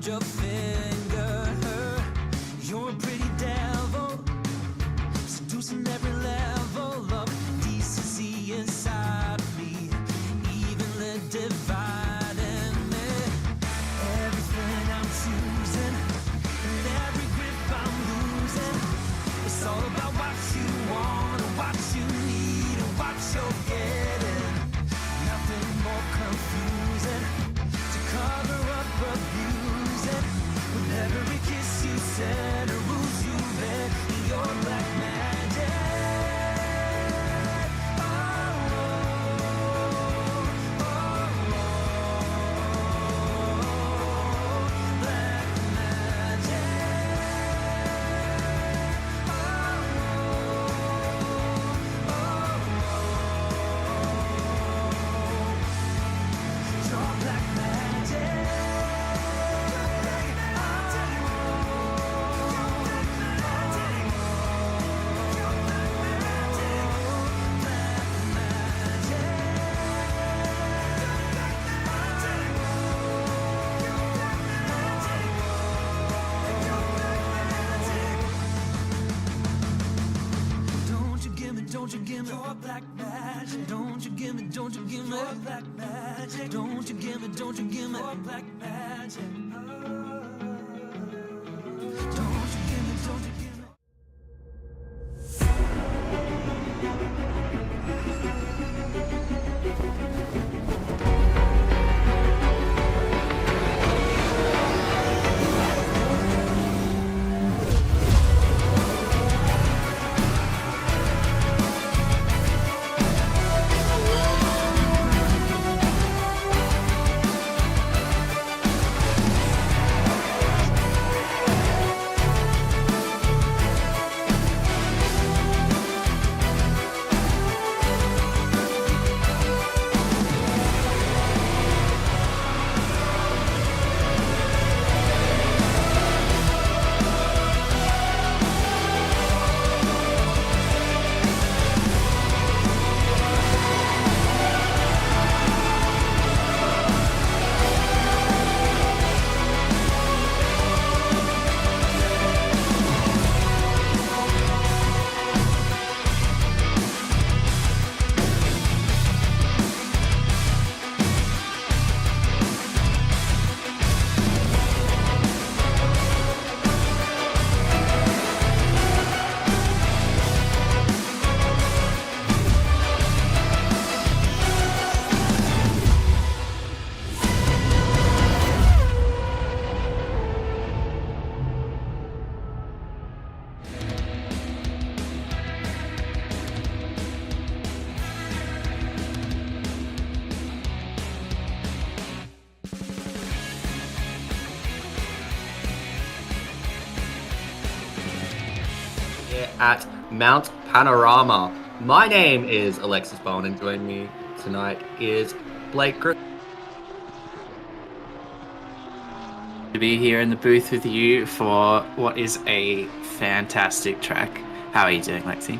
your finger. You're a pretty devil, seducing every level of decency inside of me, evenly dividing me. Everything I'm choosing and every grip I'm losing, it's all about what you want and what you need and what you're getting. Nothing more confusing to cover up abusing. With every kiss you said or rules you read in your black magic. Oh, oh, oh, black magic. Oh, your black magic. Don't you give me your black magic. Don't you give me your black magic. Don't you give me your black magic. Don't you give me. At Mount Panorama. My name is Alexis Bowen, and joining me tonight is Blake Griffin. To be here in the booth with you for what is a fantastic track. How are you doing, Lexi?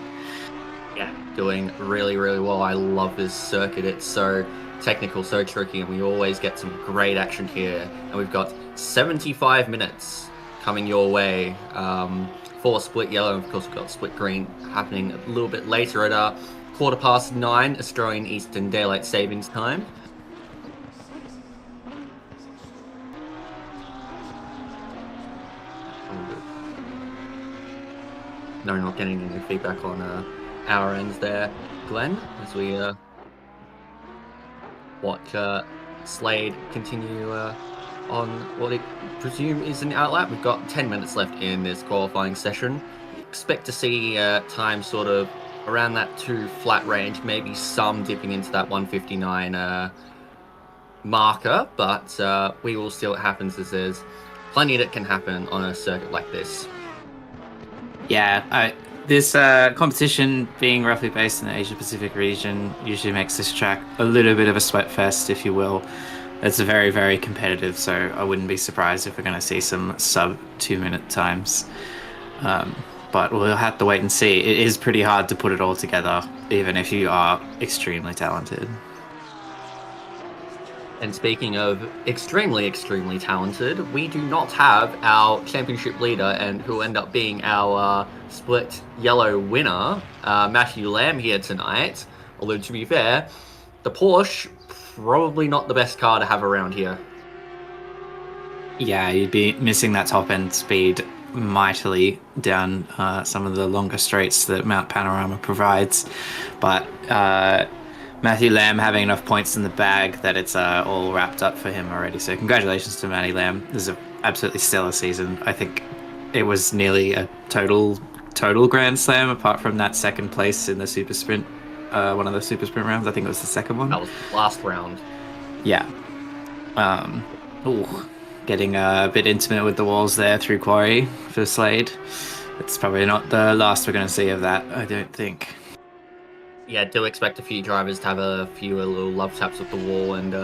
Yeah, doing really, really well. I love this circuit. It's so technical, so tricky, and we always get some great action here. And we've got 75 minutes coming your way. For split yellow, and of course we've got split green happening a little bit later at 9:15 Australian Eastern Daylight Savings Time. No, not getting any feedback on our ends there, Glenn, as we watch Slade continue on what I presume is an outlap. We've got 10 minutes left in this qualifying session. Expect to see time sort of around that 2 flat range, maybe some dipping into that 159 marker, but we will see what happens, as there's plenty that can happen on a circuit like this. Yeah, this competition being roughly based in the Asia Pacific region usually makes this track a little bit of a sweat fest, if you will. It's very, very competitive, so I wouldn't be surprised if we're going to see some sub 2-minute times. But we'll have to wait and see. It is pretty hard to put it all together, even if you are extremely talented. And speaking of extremely, extremely talented, we do not have our championship leader and who will end up being our split yellow winner, Matthew Lamb, here tonight. Although, to be fair, the Porsche, probably not the best car to have around here. Yeah, you'd be missing that top end speed mightily down some of the longer straights that Mount Panorama provides. But Matthew Lamb having enough points in the bag that it's all wrapped up for him already. So congratulations to Matty Lamb. This is an absolutely stellar season. I think it was nearly a total Grand Slam apart from that second place in the Super Sprint, one of the Super Sprint rounds. I think it was the second one. That was the last round. Yeah. Getting a bit intimate with the walls there through Quarry for Slade. It's probably not the last we're going to see of that, I don't think. Yeah, do expect a few drivers to have a few little love taps with the wall, and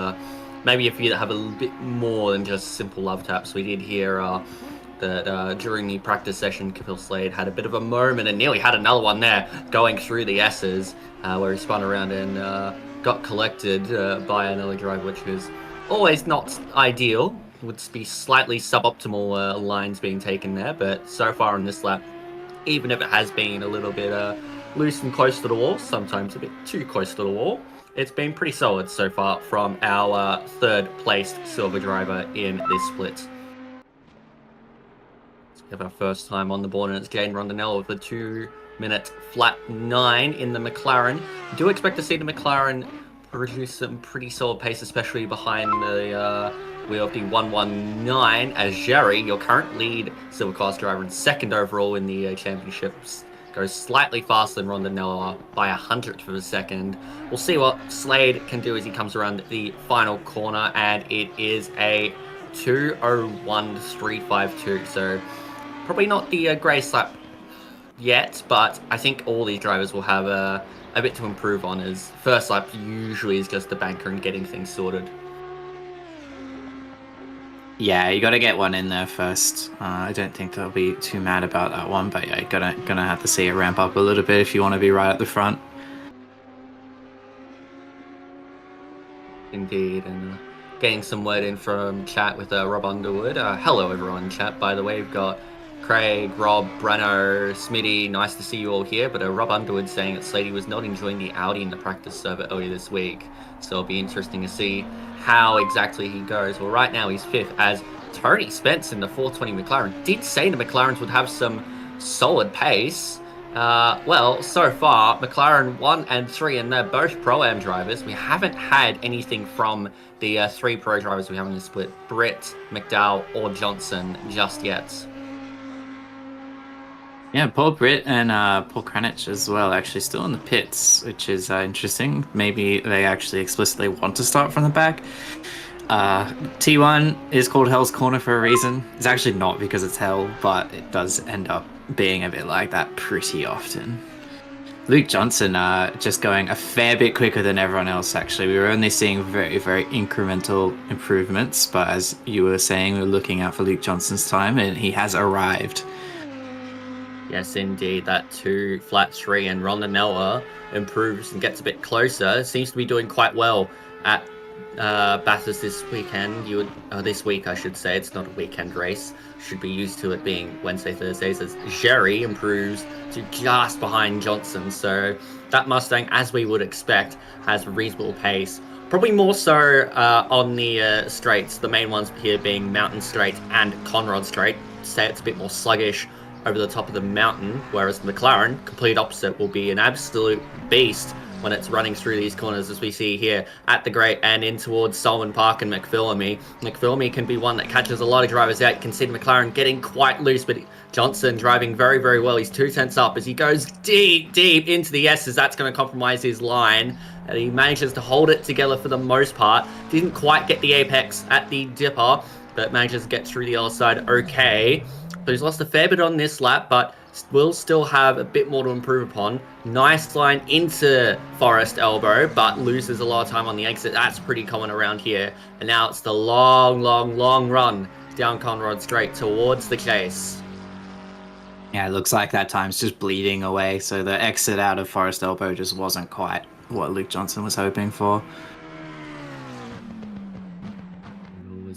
maybe a few that have a little bit more than just simple love taps. We did hear that during the practice session, Kapil Slade had a bit of a moment and nearly had another one there going through the S's, where he spun around and got collected by another driver, which was always not ideal. Would be slightly suboptimal lines being taken there, but so far in this lap, even if it has been a little bit loose and close to the wall, sometimes a bit too close to the wall, it's been pretty solid so far from our third placed silver driver in this split. Let's have our first time on the board, and it's Jane Rondinello with the 2-minute flat 9 in the McLaren. Do expect to see the McLaren produce some pretty solid pace, especially behind the wheel of the 119, as Jerry, your current lead silver class driver and second overall in the championships, goes slightly faster than Rondinello by 100th of a second. We'll see what Slade can do as he comes around the final corner, and it is a 2:01.352. So probably not the greatest lap yet, but I think all these drivers will have a bit to improve on, as first lap usually is just the banker and getting things sorted. Yeah, you got to get one in there first. I don't think they'll be too mad about that one, but yeah, you're gonna have to see it ramp up a little bit if you want to be right at the front. Indeed, and getting some word in from chat with Rob Underwood. Hello everyone in chat, by the way. We've got Craig, Rob, Breno, Smitty, nice to see you all here. But Rob Underwood saying that Slady was not enjoying the Audi in the practice server earlier this week. So it'll be interesting to see how exactly he goes. Well, right now he's fifth, as Tony Spence in the 420 McLaren did say the McLarens would have some solid pace. Well, so far, McLaren 1 and 3, and they're both Pro-Am drivers. We haven't had anything from the 3 Pro drivers we have in the split, Britt, McDowell, or Johnson, just yet. Yeah, Paul Britt and Paul Kranich as well, actually still in the pits, which is interesting. Maybe they actually explicitly want to start from the back. T1 is called Hell's Corner for a reason. It's actually not because it's hell, but it does end up being a bit like that pretty often. Luke Johnson just going a fair bit quicker than everyone else, actually. We were only seeing very, very incremental improvements, but as you were saying, we were looking out for Luke Johnson's time, and he has arrived. Yes, indeed. That 2 flat 3, and Rondinello improves and gets a bit closer. Seems to be doing quite well at Bathurst this weekend. This week, I should say. It's not a weekend race. Should be used to it being Wednesday, Thursdays, as Jerry improves to just behind Johnson. So that Mustang, as we would expect, has reasonable pace. Probably more so on the straights, the main ones here being Mountain Straight and Conrod Straight. Say it's a bit more sluggish over the top of the mountain, whereas the McLaren, complete opposite, will be an absolute beast when it's running through these corners, as we see here at the Great and in towards Solomon Park and McPhillamy. McPhillamy can be one that catches a lot of drivers out. You can see the McLaren getting quite loose, but Johnson driving very, very well. He's 2 tenths up as he goes deep into the S's. That's going to compromise his line. And he manages to hold it together for the most part. Didn't quite get the apex at the dipper, but manages to get through the other side okay. So he's lost a fair bit on this lap, but will still have a bit more to improve upon. Nice line into Forest Elbow, but loses a lot of time on the exit. That's pretty common around here. And now it's the long run down Conrod Straight towards the chase. Yeah, it looks like that time's just bleeding away. So the exit out of Forest Elbow just wasn't quite what Luke Johnson was hoping for.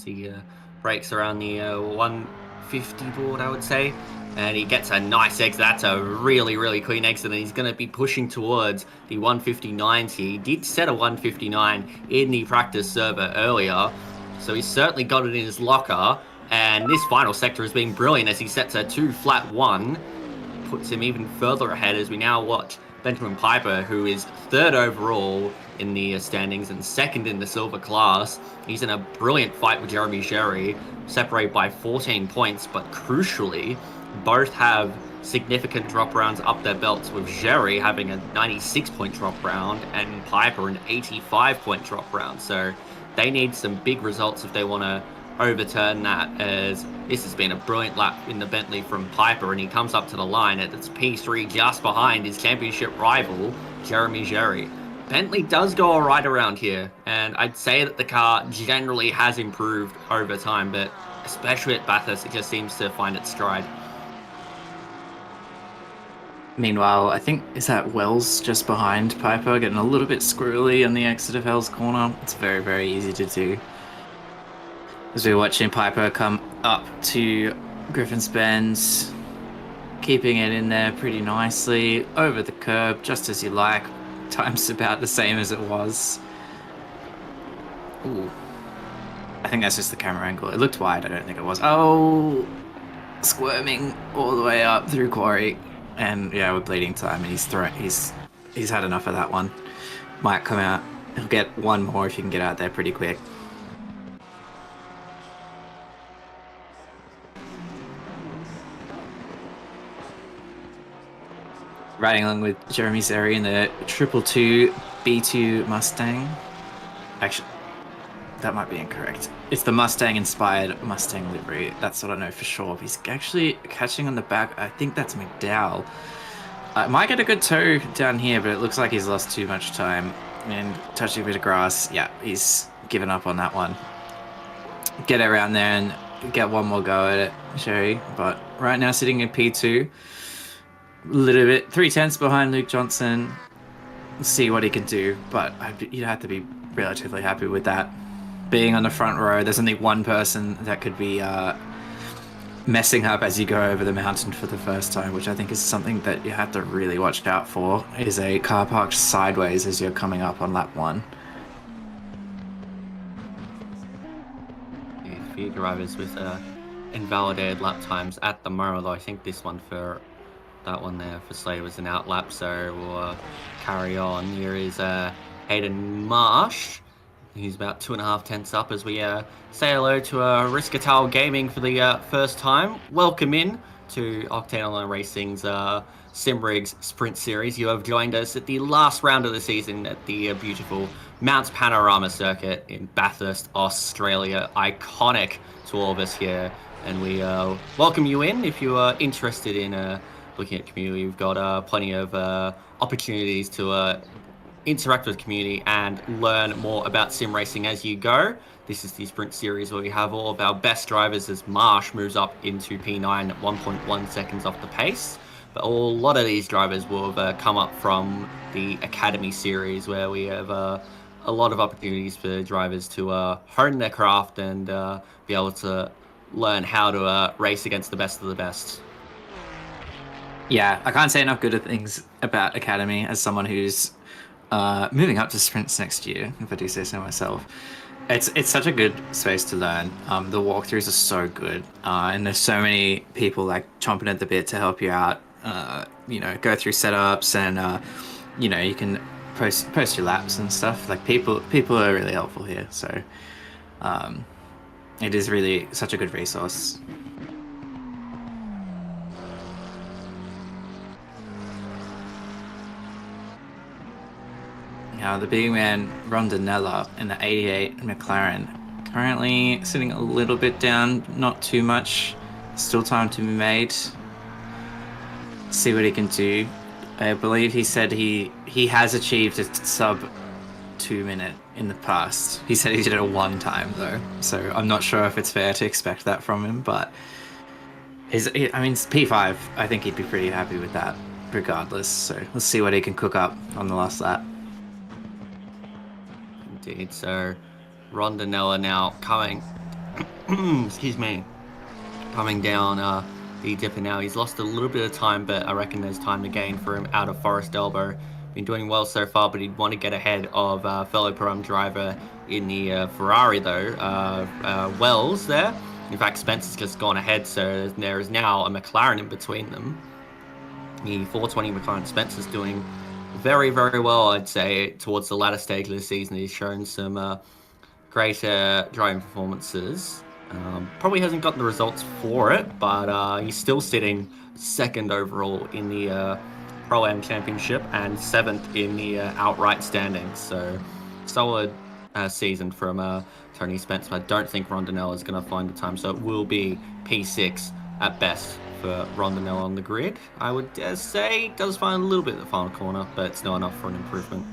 he breaks around the 150 board, I would say. And he gets a nice exit. That's a really, really clean exit. And he's going to be pushing towards the 159s here. He did set a 159 in the practice server earlier. So he's certainly got it in his locker. And this final sector has been brilliant as he sets a 2 flat 1. Puts him even further ahead as we now watch Benjamin Piper, who is 3rd overall in the standings and 2nd in the silver class. He's in a brilliant fight with Jeremy Sherry, separated by 14 points, but crucially, both have significant drop rounds up their belts, with Jerry having a 96-point drop round and Piper an 85-point drop round. So they need some big results if they want to overturn that, as this has been a brilliant lap in the Bentley from Piper, and he comes up to the line at its P3 just behind his championship rival, Jeremy Jerry. Bentley does go all right around here, and I'd say that the car generally has improved over time, but especially at Bathurst, it just seems to find its stride. Meanwhile, I think, is that Wells just behind Piper, getting a little bit squirrely on the exit of Hell's Corner? It's very, very easy to do. As we're watching Piper come up to Griffin's Bend, keeping it in there pretty nicely, over the curb, just as you like. Time's about the same as it was. Ooh. I think that's just the camera angle. It looked wide, I don't think it was. Oh! Squirming all the way up through Quarry. And yeah, we're bleeding time, and he's had enough of that one. Might come out. He'll get one more if you can get out there pretty quick. Riding along with Jeremy Zeri in the 222 B2 Mustang. Actually, that might be incorrect. It's the Mustang-inspired Mustang livery. That's what I know for sure. He's actually catching on the back. I think that's McDowell. Might get a good tow down here, but it looks like he's lost too much time. And touching a bit of grass. Yeah, he's given up on that one. Get around there and get one more go at it, Sherry. But right now sitting in P2. A little bit, 3/10 behind Luke Johnson. See what he can do, but you'd have to be relatively happy with that. Being on the front row, there's only one person that could be messing up as you go over the mountain for the first time, which I think is something that you have to really watch out for, is a car parked sideways as you're coming up on lap 1. A few drivers with invalidated lap times at the moment, though I think this one for that one there for Slade was an out lap, so we'll carry on. Here is Hayden Marsh. He's about 2.5 tenths up as we say hello to Riscatal Gaming for the first time. Welcome in to Octane Online Racing's Simrigs Sprint Series. You have joined us at the last round of the season at the beautiful Mount Panorama circuit in Bathurst, Australia. Iconic to all of us here, and we welcome you in if you are interested in looking at community. We've got plenty of opportunities to interact with the community and learn more about sim racing as you go. This is the Sprint Series where we have all of our best drivers as Marsh moves up into P9 at 1.1 seconds off the pace. But a lot of these drivers will have come up from the Academy Series, where we have a lot of opportunities for drivers to hone their craft and be able to learn how to race against the best of the best. Yeah, I can't say enough good things about Academy as someone who's moving up to sprints next year, if I do say so myself. It's such a good space to learn. The walkthroughs are so good, and there's so many people like chomping at the bit to help you out. Go through setups, and you can post your laps and stuff. Like people are really helpful here, so it is really such a good resource. Now the big man Rondinella in the 88 McLaren, currently sitting a little bit down, not too much, still time to be made. See what he can do. I believe he said he has achieved a sub 2 minute in the past. He said he did it one time though, so I'm not sure if it's fair to expect that from him, but it's P5. I think he'd be pretty happy with that regardless, so let's see what he can cook up on the last lap. Indeed. So Rondinella now coming Excuse me. Coming down the dipper now. He's lost a little bit of time, but I reckon there's time to gain for him out of Forest Elbow. Been doing well so far, but he'd want to get ahead of fellow Param driver in the Ferrari, though. Wells there. In fact, Spencer's just gone ahead, so there is now a McLaren in between them. The 420 McLaren Spencer's doing very, very well, I'd say, towards the latter stage of the season. He's shown some great driving performances. Probably hasn't got the results for it, but he's still sitting second overall in the Pro-Am Championship and seventh in the outright standings. So solid season from Tony Spencer. I don't think Rondinella is going to find the time, so it will be P6 at best for Rondinella on the grid. I would dare say does find a little bit at the final corner, but it's not enough for an improvement.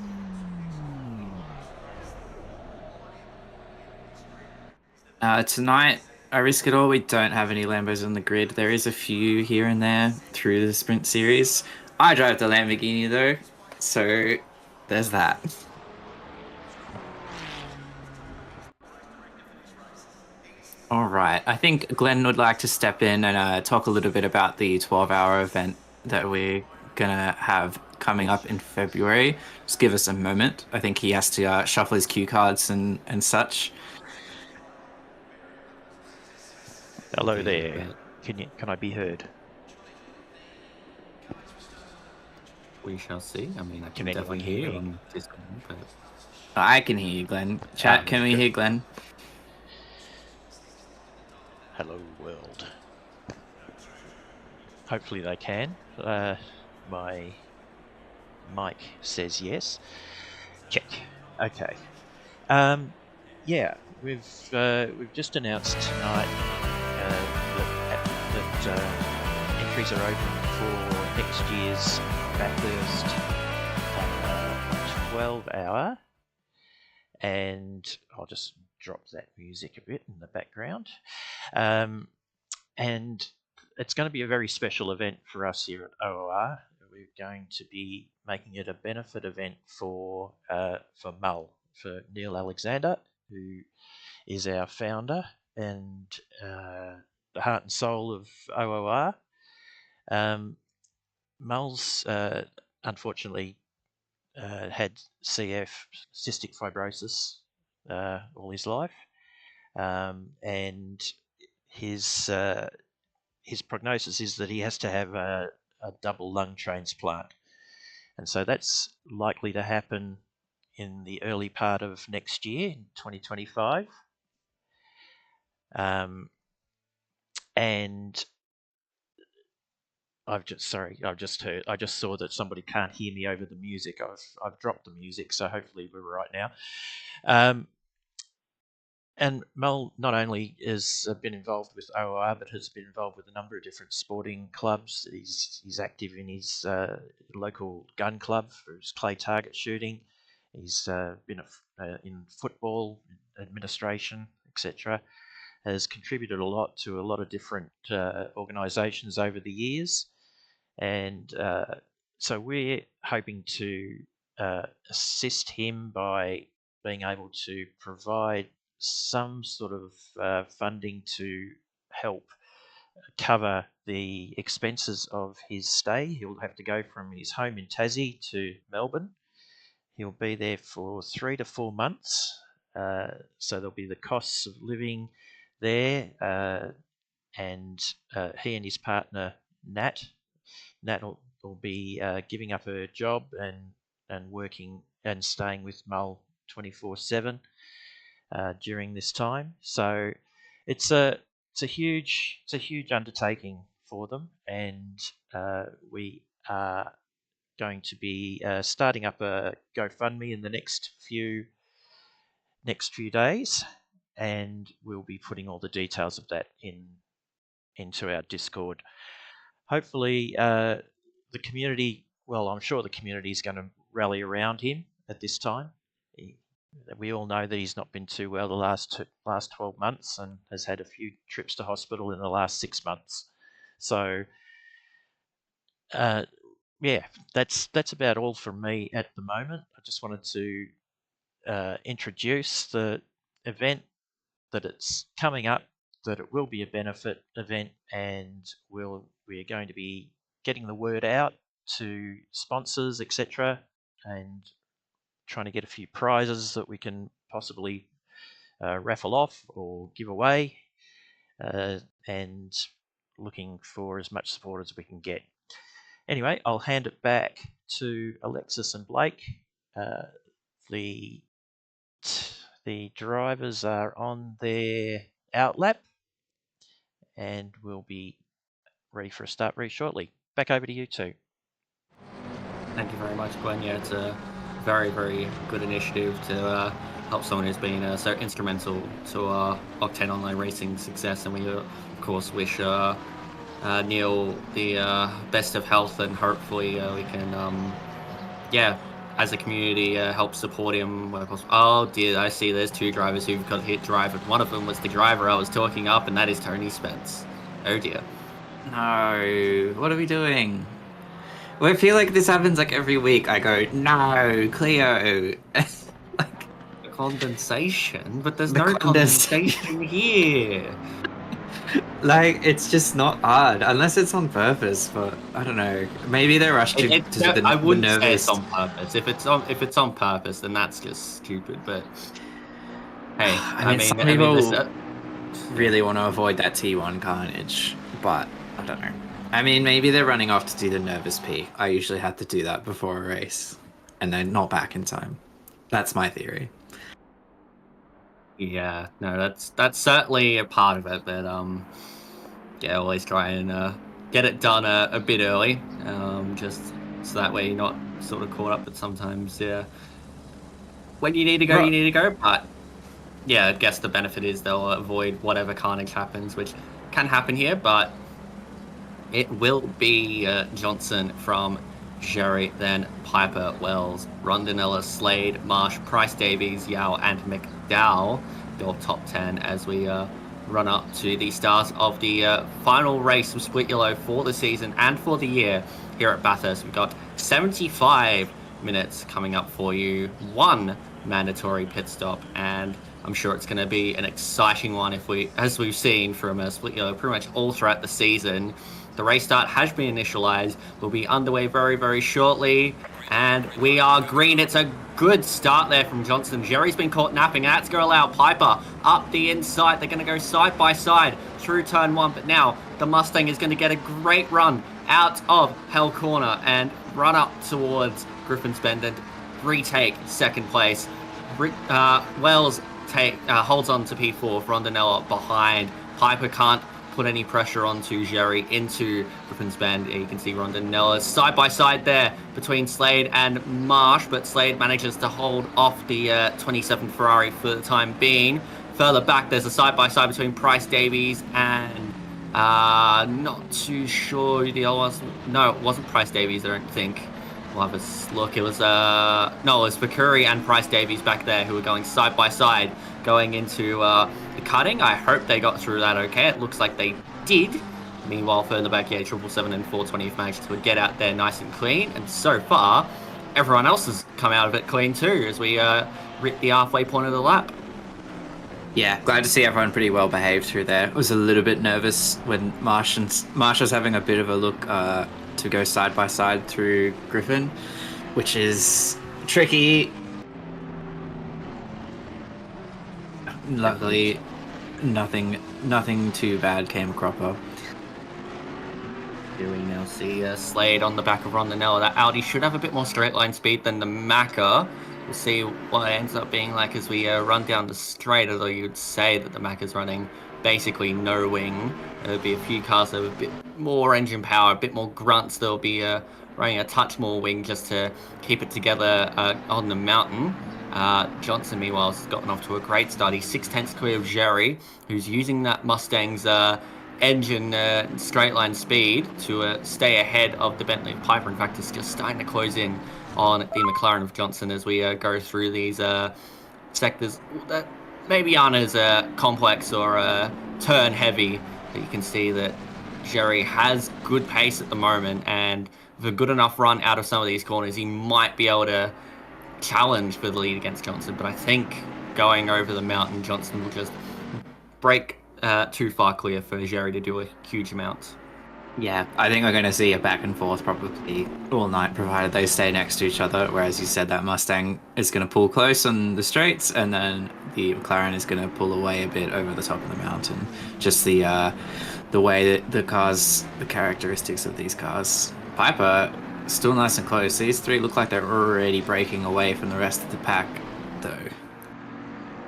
Tonight, I risk it all. We don't have any Lambos on the grid. There is a few here and there through the Sprint Series. I drive the Lamborghini though, so there's that. All right. I think Glenn would like to step in and talk a little bit about the 12-hour event that we're going to have coming up in February. Just give us a moment. I think he has to shuffle his cue cards and such. Hello there. Can I be heard? We shall see. I mean, I can Can definitely anyone hear hear you me? on Discord, but I can hear you, Glenn. Chat, can we hear Glenn? Hello, world. Hopefully they can. My mic says yes. Check. Okay. Yeah, we've just announced tonight that entries are open for next year's Bathurst 12-hour, and I'll just drop that music a bit in the background. And it's going to be a very special event for us here at OOR. We're going to be making it a benefit event for Mull, for Neil Alexander, who is our founder and the heart and soul of OOR. Mull's unfortunately had CF, cystic fibrosis, all his life, and his prognosis is that he has to have a double lung transplant, and so that's likely to happen in the early part of next year, in 2025. And I just saw that somebody can't hear me over the music. I've dropped the music, so hopefully we're right now. And Mel not only has been involved with OOR, but has been involved with a number of different sporting clubs. He's active in his local gun club for his clay target shooting. He's been in football administration, etc. Has contributed a lot to a lot of different organisations over the years, and so we're hoping to assist him by being able to provide some sort of funding to help cover the expenses of his stay. He'll have to go from his home in Tassie to Melbourne. He'll be there for 3 to 4 months, so there'll be the costs of living there, and he and his partner Nat will be giving up her job and working and staying with Mull 24/7 during this time. So it's a huge undertaking for them, and we are going to be starting up a GoFundMe in the next few days, and we'll be putting all the details of that into our Discord. Hopefully the community, well, I'm sure the community is going to rally around him at this time. We all know that he's not been too well the last 12 months and has had a few trips to hospital in the last 6 months. So, yeah, that's about all from me at the moment. I just wanted to introduce the event that it's coming up, that it will be a benefit event, and we're going to be getting the word out to sponsors, etc., and trying to get a few prizes that we can possibly raffle off or give away, and looking for as much support as we can get. Anyway, I'll hand it back to Alexis and Blake. The drivers are on their outlap, and we'll be ready for a start very shortly. Back over to you two. Thank you very much, Gwen. Yeah, it's a very, very good initiative to help someone who's been so instrumental to Octane Online Racing success, and we of course wish Neil the best of health, and hopefully we can as a community help support him. Oh dear, I see there's two drivers who've got hit drive, and one of them was the driver I was talking up, and that is Tony Spence. Oh dear. No, what are we doing? Well, I feel like this happens like every week. I go, no, Cleo. Like condensation, but there's no condensation here. Like, it's just not hard unless it's on purpose. But I don't know. Maybe they're rushed to. I wouldn't say it's on purpose. If it's on purpose, then that's just stupid. But hey, I mean, some people really want to avoid that T1 carnage, but I don't know. I mean, maybe they're running off to do the nervous pee. I usually have to do that before a race, and they're not back in time. That's my theory. Yeah, no, that's certainly a part of it. But always try and get it done a bit early, just so that way you're not sort of caught up. But sometimes, when you need to go, you need to go. But yeah, I guess the benefit is they'll avoid whatever carnage happens, which can happen here, but. It will be Johnson from Jerry, then Piper, Wells, Rondinella, Slade, Marsh, Price Davies, Yao, and McDowell. Your top 10 as we run up to the start of the final race of Split Yellow for the season and for the year here at Bathurst. We've got 75 minutes coming up for you, one mandatory pit stop, and I'm sure it's going to be an exciting one as we've seen from Split Yellow pretty much all throughout the season. The race start has been initialized. We'll be underway very, very shortly. And we are green. It's a good start there from Johnson. Jerry's been caught napping. That's going to allow Piper up the inside. They're going to go side by side through turn one. But now the Mustang is going to get a great run out of Hell Corner and run up towards Griffin's Bend and retake second place. Wells holds on to P4. Rondinella behind. Piper can't put any pressure onto Jerry into Griffin's Bend. You can see Rondinella side by side there between Slade and Marsh, but Slade manages to hold off the 27 Ferrari for the time being. Further back, there's a side by side between Price Davies and not too sure who the other was. No, it wasn't Price Davies, I don't think. We'll have a look. It was it was Fakuri and Price Davies back there who were going side by side going into the cutting. I hope they got through that okay. It looks like they did. Meanwhile, further back, 777 and 420 have managed to get out there nice and clean. And so far, everyone else has come out of it clean too as we hit the halfway point of the lap. Yeah, glad to see everyone pretty well behaved through there. I was a little bit nervous when Marsh was having a bit of a look to go side by side through Griffin, which is tricky. Luckily, nothing too bad came a cropper. Here we now see Slade on the back of Rondinella. That Audi should have a bit more straight line speed than the Macca. We'll see what it ends up being like as we run down the straight, although you'd say that the Macca's running basically no wing. There'll be a few cars that have a bit more engine power, a bit more grunts. They'll be running a touch more wing just to keep it together on the mountain. Johnson, meanwhile, has gotten off to a great start. He's 6/10 clear of Jerry, who's using that Mustang's engine straight line speed to stay ahead of the Bentley of Piper. In fact, it's just starting to close in on the McLaren of Johnson as we go through these sectors that maybe aren't as complex or turn heavy. But you can see that Jerry has good pace at the moment, and with a good enough run out of some of these corners, he might be able to challenge for the lead against Johnson. But I think going over the mountain, Johnson will just break too far clear for Jerry to do a huge amount. Yeah, I think we're going to see a back and forth probably all night, provided they stay next to each other. Whereas you said that Mustang is going to pull close on the straights, and then the McLaren is going to pull away a bit over the top of the mountain. Just the way that the characteristics of these cars. Piper still nice and close. These three look like they're already breaking away from the rest of the pack, though.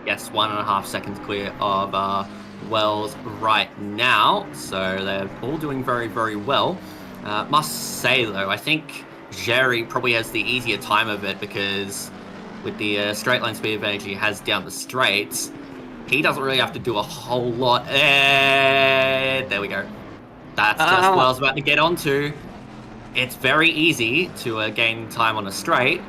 Yes, 1.5 seconds clear of Wells right now, so they're all doing very, very well. Must say though, I think Jerry probably has the easier time of it, because with the straight line speed advantage he has down the straights, he doesn't really have to do a whole lot. And there we go. That's just what I was about to get onto. It's very easy to gain time on a straight,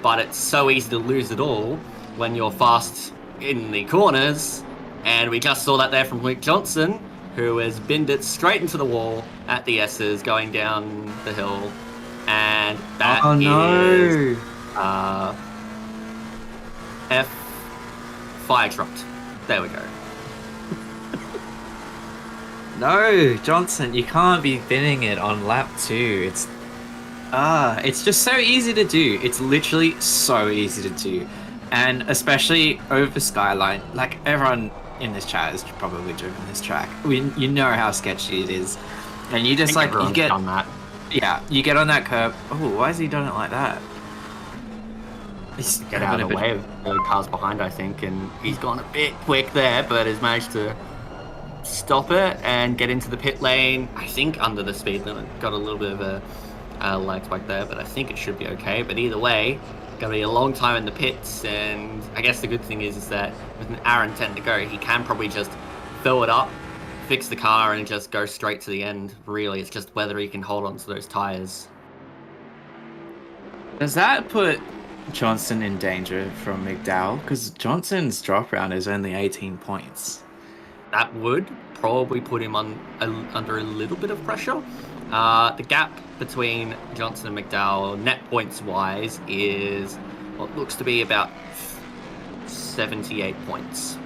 but it's so easy to lose it all when you're fast in the corners. And we just saw that there from Luke Johnson, who has binned it straight into the wall at the S's going down the hill. And that is F fire trucked. There we go. No, Johnson, you can't be binning it on lap 2. It's just so easy to do. It's literally so easy to do. And especially over Skyline, like everyone in this chat has probably driven this track. You know how sketchy it is. And you just like, you get on that. Yeah, you get on that curb. Oh, why has he done it like that? He's get out of the way of the cars behind, I think, and he's gone a bit quick there, but has managed to stop it and get into the pit lane. I think under the speed limit. Got a little bit of a lag spike there, but I think it should be okay. But either way, gonna be a long time in the pits, and I guess the good thing is that with an hour and 10 to go, he can probably just fill it up, fix the car, and just go straight to the end. Really, it's just whether he can hold on to those tires. Does that put Johnson in danger from McDowell? Because Johnson's drop round is only 18 points. That would probably put him under a little bit of pressure. The gap between Johnson and McDowell, net points wise, is what looks to be about 78 points.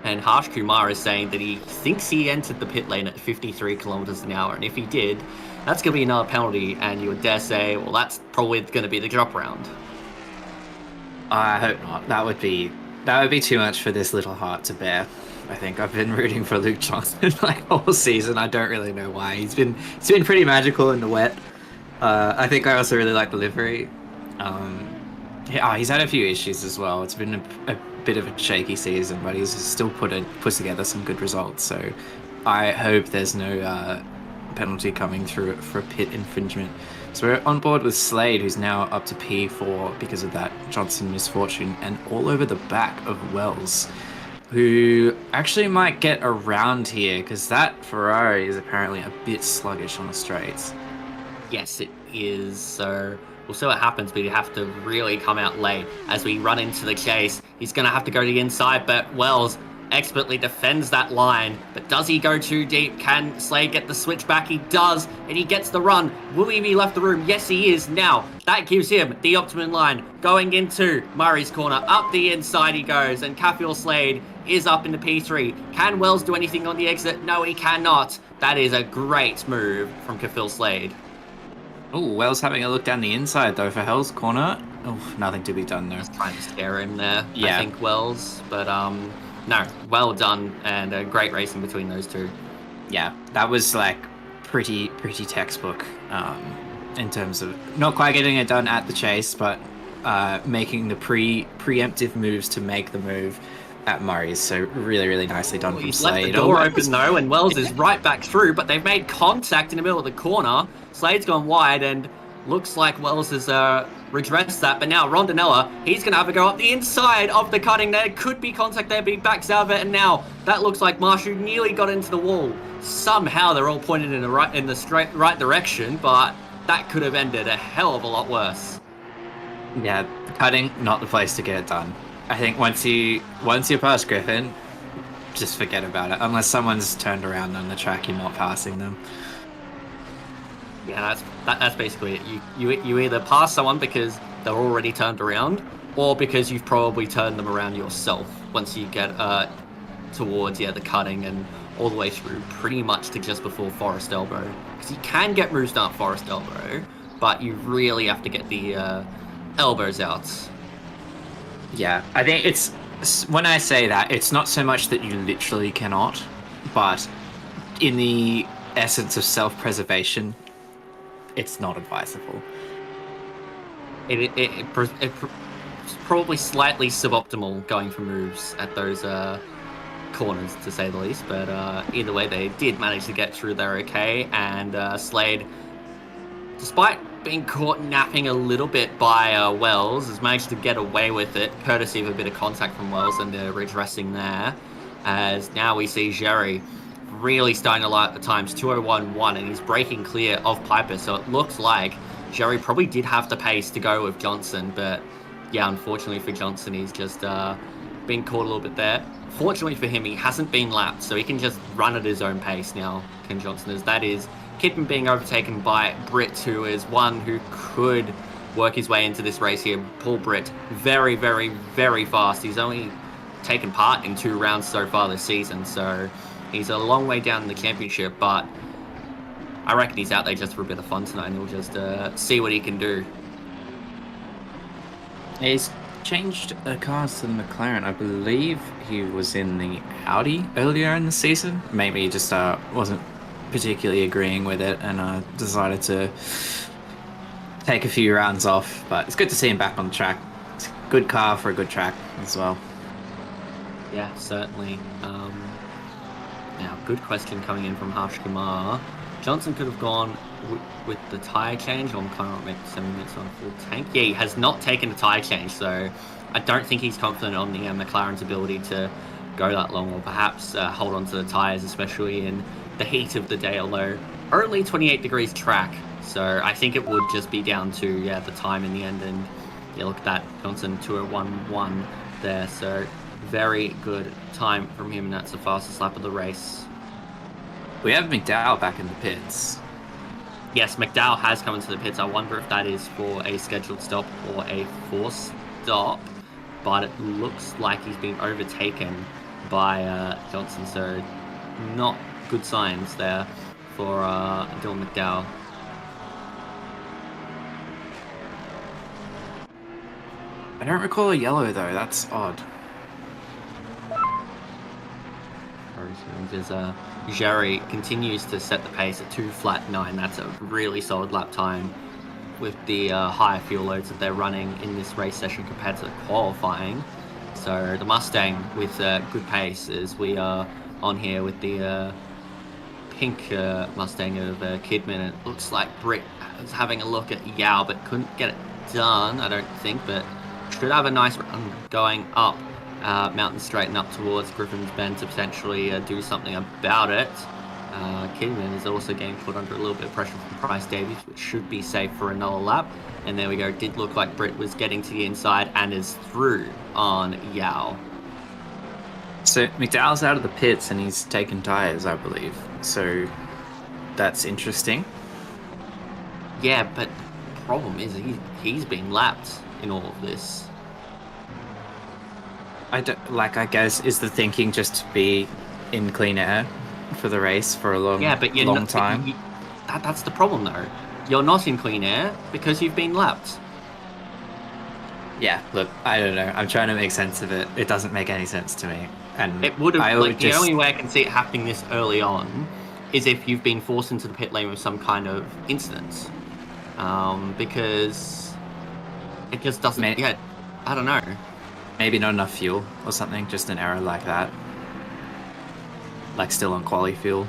And Harsh Kumar is saying that he thinks he entered the pit lane at 53 kilometers an hour, and if he did, that's going to be another penalty, and you would dare say, well, that's probably going to be the drop round. I hope not. That would be too much for this little heart to bear. I think I've been rooting for Luke Johnson like all season. I don't really know why. He's been pretty magical in the wet. I think I also really like the livery. He's had a few issues as well. It's been a bit of a shaky season, but he's still put together some good results. So I hope there's no penalty coming through for a pit infringement. So we're on board with Slade, who's now up to P4 because of that Johnson misfortune, and all over the back of Wells, who actually might get around here because that Ferrari is apparently a bit sluggish on the straights. Yes, it is. So we'll see what happens, but you have to really come out late as we run into the chase. He's going to have to go to the inside, but Wells expertly defends that line. But does he go too deep? Can Slade get the switch back? He does, and he gets the run. Will he be left the room? Yes, he is. Now, that gives him the optimum line going into Murray's corner. Up the inside he goes, and Kafil Slade is up into P3. Can Wells do anything on the exit? No, he cannot. That is a great move from Kafil Slade. Oh, Wells having a look down the inside, though, for Hell's corner. Oh, nothing to be done there. Just trying to scare him there, yeah. I think, Wells. But, no, well done, and a great racing between those two. Yeah, that was, like, pretty textbook in terms of not quite getting it done at the chase, but making the preemptive moves to make the move at Murray's. So really, really nicely done from Slade. He's left the door open, though, and Wells is right back through, but they've made contact in the middle of the corner. Slade's gone wide, and looks like Wells has redressed that, but now Rondinella, he's going to have a go up the inside of the cutting. There could be contact there, but he backs out of it, and now that looks like Marshall nearly got into the wall. Somehow they're all pointed in the right direction, but that could have ended a hell of a lot worse. Yeah, cutting, not the place to get it done. I think once you're past Griffin, just forget about it. Unless someone's turned around on the track, you're not passing them. Yeah, that's basically it. You either pass someone because they're already turned around, or because you've probably turned them around yourself once you get towards the cutting and all the way through pretty much to just before Forest Elbow. Because you can get moves down Forest Elbow, but you really have to get the elbows out. Yeah, I think it's, when I say that, it's not so much that you literally cannot, but in the essence of self-preservation, it's not advisable. It's probably slightly suboptimal going for moves at those corners, to say the least, but either way, they did manage to get through there okay, and Slade, despite being caught napping a little bit by Wells, has managed to get away with it, courtesy of a bit of contact from Wells and the ridge resting there, as now we see Jerry really starting to light the times 2:01.1, and he's breaking clear of Piper, so it looks like Jerry probably did have the pace to go with Johnson, but yeah, unfortunately for Johnson, he's just been caught a little bit there. Fortunately for him, he hasn't been lapped, so he can just run at his own pace now, Ken Johnson, as that is Kidman being overtaken by Britt, who is one who could work his way into this race here. Paul Britt, very, very, very fast. He's only taken part in 2 rounds so far this season, so he's a long way down in the championship, but I reckon he's out there just for a bit of fun tonight, and he'll just see what he can do. He's changed cars to the McLaren. I believe he was in the Audi earlier in the season. Maybe he just wasn't particularly agreeing with it and decided to take a few rounds off. But it's good to see him back on the track. It's a good car for a good track as well. Yeah, certainly. Now, good question coming in from Harsh Kumar. Johnson could have gone with the tyre change, or McLaren make 7 minutes on full tank. Yeah, he has not taken a tyre change, so I don't think he's confident on the McLaren's ability to go that long, or perhaps hold on to the tyres, especially in the heat of the day, although only 28 degrees track, so I think it would just be down to the time in the end. And yeah, look at that, Johnson 2:01.1 there, so very good time from him, and that's the fastest lap of the race. We have McDowell back in the pits. Yes, McDowell has come into the pits. I wonder if that is for a scheduled stop or a forced stop, but it looks like he's been overtaken by Johnson, so not good signs there for Dylan McDowell. I don't recall a yellow though, that's odd. As Jerry continues to set the pace at 2:09. That's a really solid lap time with the higher fuel loads that they're running in this race session compared to the qualifying. So the Mustang with good pace, as we are on here with the pink Mustang of Kidman. It looks like Britt was having a look at Yao, but couldn't get it done, I don't think, but should have a nice run going up Mountain Straight and up towards Griffin's Bend to potentially do something about it. Kidman is also getting put under a little bit of pressure from Price Davies, which should be safe for another lap. And there we go. It did look like Britt was getting to the inside and is through on Yao. So McDowell's out of the pits and he's taken tyres, I believe. So that's interesting. Yeah, but the problem is he's being lapped in all of this. I guess, is the thinking just to be in clean air for the race for a long time? That's the problem, though. You're not in clean air because you've been lapped. Yeah, look, I don't know. I'm trying to make sense of it. It doesn't make any sense to me. And it would have. The only way I can see it happening this early on is if you've been forced into the pit lane with some kind of incident, because it just doesn't. I don't know. Maybe not enough fuel or something, just an error like that. Like still on quali fuel.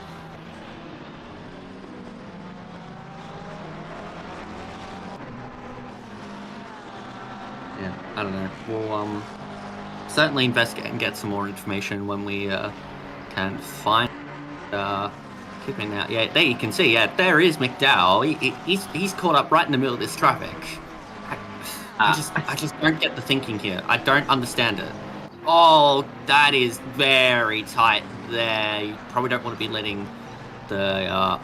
Yeah, I don't know. We'll certainly investigate and get some more information when we can find Kidman out. Yeah, there you can see, there is McDowell. He's caught up right in the middle of this traffic. I just don't get the thinking here. I don't understand it. Oh, that is very tight there. You probably don't want to be letting the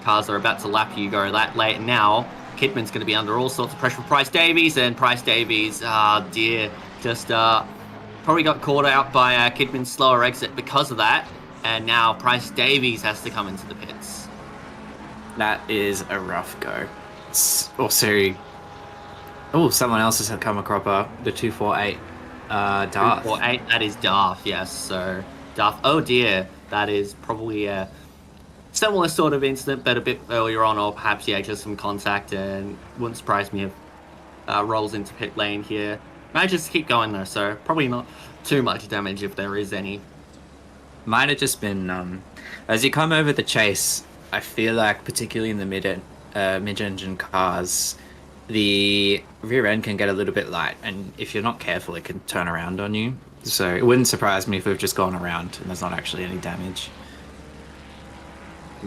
cars that are about to lap you go that late. And now Kidman's going to be under all sorts of pressure from Price Davies, and Price Davies, just probably got caught out by Kidman's slower exit because of that, and now Price Davies has to come into the pits. That is a rough go. Also, someone else has come a cropper, the 248 Darth. 248, that is Darth, yes. So, Darth, oh dear, that is probably a similar sort of incident, but a bit earlier on, or perhaps, just some contact, and wouldn't surprise me if rolls into pit lane here. Manages to keep going though, so probably not too much damage if there is any. Might have just been, as you come over the chase, I feel like, particularly in the mid-engine cars, the rear end can get a little bit light, and if you're not careful, it can turn around on you. So it wouldn't surprise me if we've just gone around and there's not actually any damage.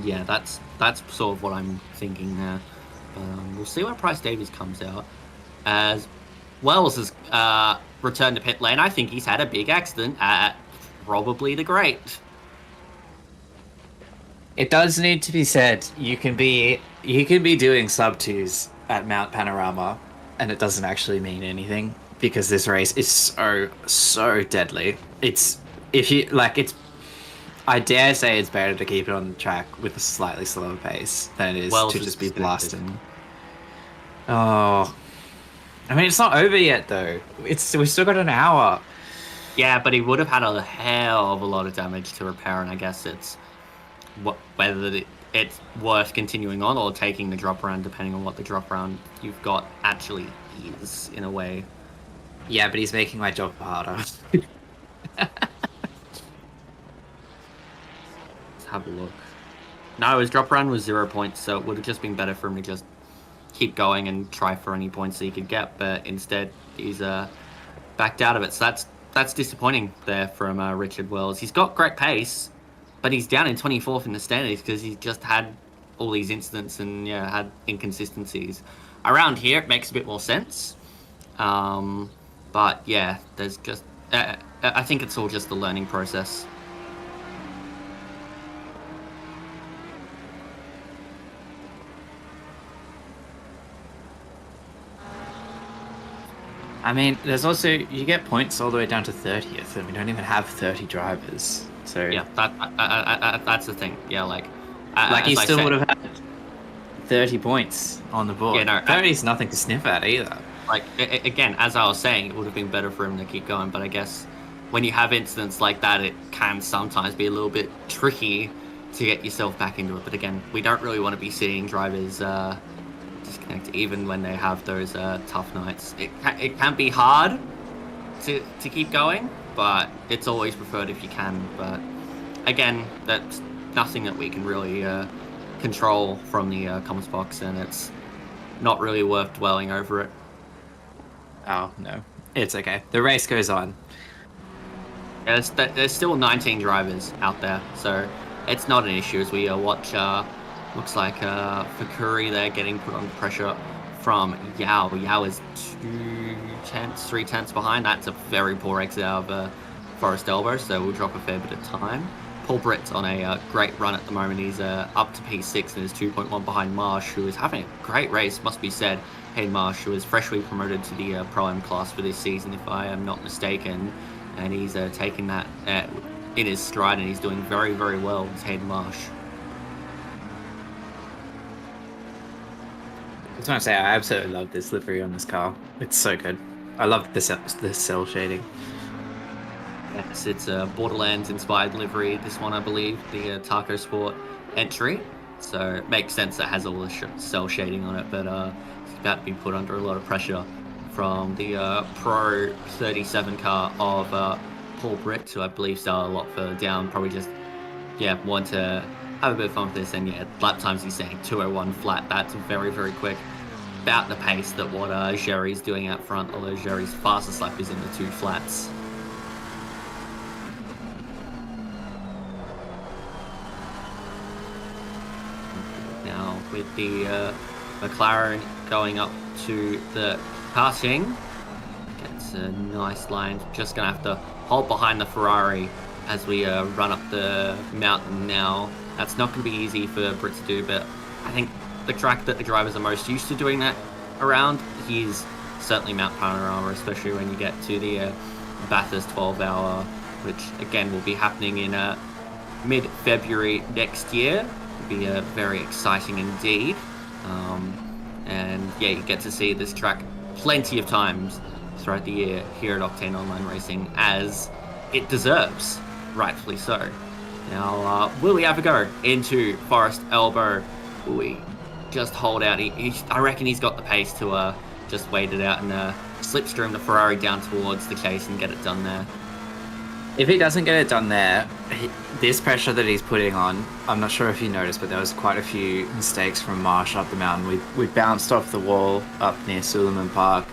Yeah, that's sort of what I'm thinking there. We'll see where Price Davies comes out. As Wells has returned to pit lane, I think he's had a big accident at probably the Great. It does need to be said, you can be doing sub 2s at Mount Panorama, and it doesn't actually mean anything, because this race is so deadly. I dare say it's better to keep it on the track with a slightly slower pace than it is to just be blasting. Oh, I mean, it's not over yet though. We've still got an hour. Yeah, but he would have had a hell of a lot of damage to repair, and I guess it's whether it's worth continuing on or taking the drop round, depending on what the drop round you've got actually is, in a way. Yeah, but he's making my job harder. Have a look. No, his drop round was 0 points, so it would have just been better for him to just keep going and try for any points that he could get, but instead he's backed out of it. So that's disappointing there from Richard Wells. He's got great pace, but he's down in 24th in the standings because he's just had all these incidents and had inconsistencies. Around here it makes a bit more sense, but yeah, there's just I think it's all just the learning process. I mean, there's also, you get points all the way down to 30th, and we don't even have 30 drivers. So yeah, that's the thing. Yeah, like he still would have had 30 points on the board. Yeah, no, 30 is nothing to sniff at either. Like again, as I was saying, it would have been better for him to keep going. But I guess when you have incidents like that, it can sometimes be a little bit tricky to get yourself back into it. But again, we don't really want to be seeing drivers disconnect even when they have those tough nights. It can be hard to keep going, but it's always preferred if you can. But again, that's nothing that we can really control from the comments box, and it's not really worth dwelling over it. Oh no, it's okay. The race goes on. Yeah, there's still 19 drivers out there, so it's not an issue as we watch. Looks like Fakuri there getting put under pressure from Yao. Yao is 3 tenths behind. That's a very poor exit out of Forest Elbow, so we'll drop a fair bit of time. Paul Britt's on a great run at the moment. He's up to P6 and is 2.1 behind Marsh, who is having a great race, must be said. Hayden Marsh, who is freshly promoted to the Pro-Am class for this season, if I am not mistaken. And he's taking that in his stride, and he's doing very, very well. It's Hayden Marsh. I just want to say, I absolutely love this livery on this car. It's so good. I love the cell shading. Yes, it's a Borderlands-inspired livery. This one, I believe, the Taco Sport entry. So it makes sense that it has all the cell shading on it, but it's about to be put under a lot of pressure from the Pro 37 car of Paul Britt, who I believe started a lot further down. Probably just, want to have a bit of fun with this. And lap times he's saying 2:01 flat. That's very, very quick. About the pace that what Jerry's doing out front, although Jerry's fastest lap is in the 2 flats. Now with the McLaren going up to the passing, gets a nice line. Just gonna have to hold behind the Ferrari as we run up the mountain now. That's not going to be easy for Britt to do, but I think the track that the drivers are most used to doing that around is certainly Mount Panorama, especially when you get to the Bathurst 12-hour, which again will be happening in mid-February next year. It'll be very exciting indeed. And yeah, you get to see this track plenty of times throughout the year here at Octane Online Racing, as it deserves, rightfully so. Now, will we have a go into Forest Elbow? Will we just hold out? I reckon he's got the pace to just wait it out and slipstream the Ferrari down towards the chase and get it done there. If he doesn't get it done there, this pressure that he's putting on, I'm not sure if you noticed, but there was quite a few mistakes from Marsh up the mountain. We bounced off the wall up near Suleiman Park.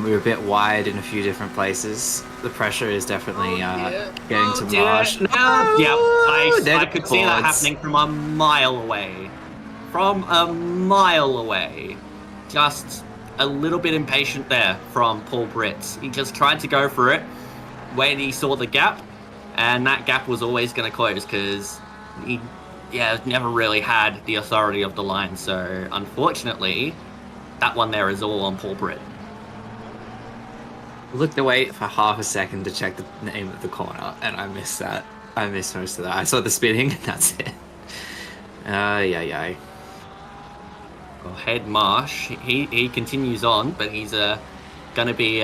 We were a bit wide in a few different places. The pressure is definitely getting to Marsh. No! I could see that happening from a mile away. From a mile away. Just a little bit impatient there from Paul Britt. He just tried to go for it when he saw the gap, and that gap was always going to close because he never really had the authority of the line. So unfortunately, that one there is all on Paul Britt. Looked away for half a second to check the name of the corner, and I missed that. I missed most of that. I saw the spinning, and that's it. Well, Head Marsh, he continues on, but he's going to be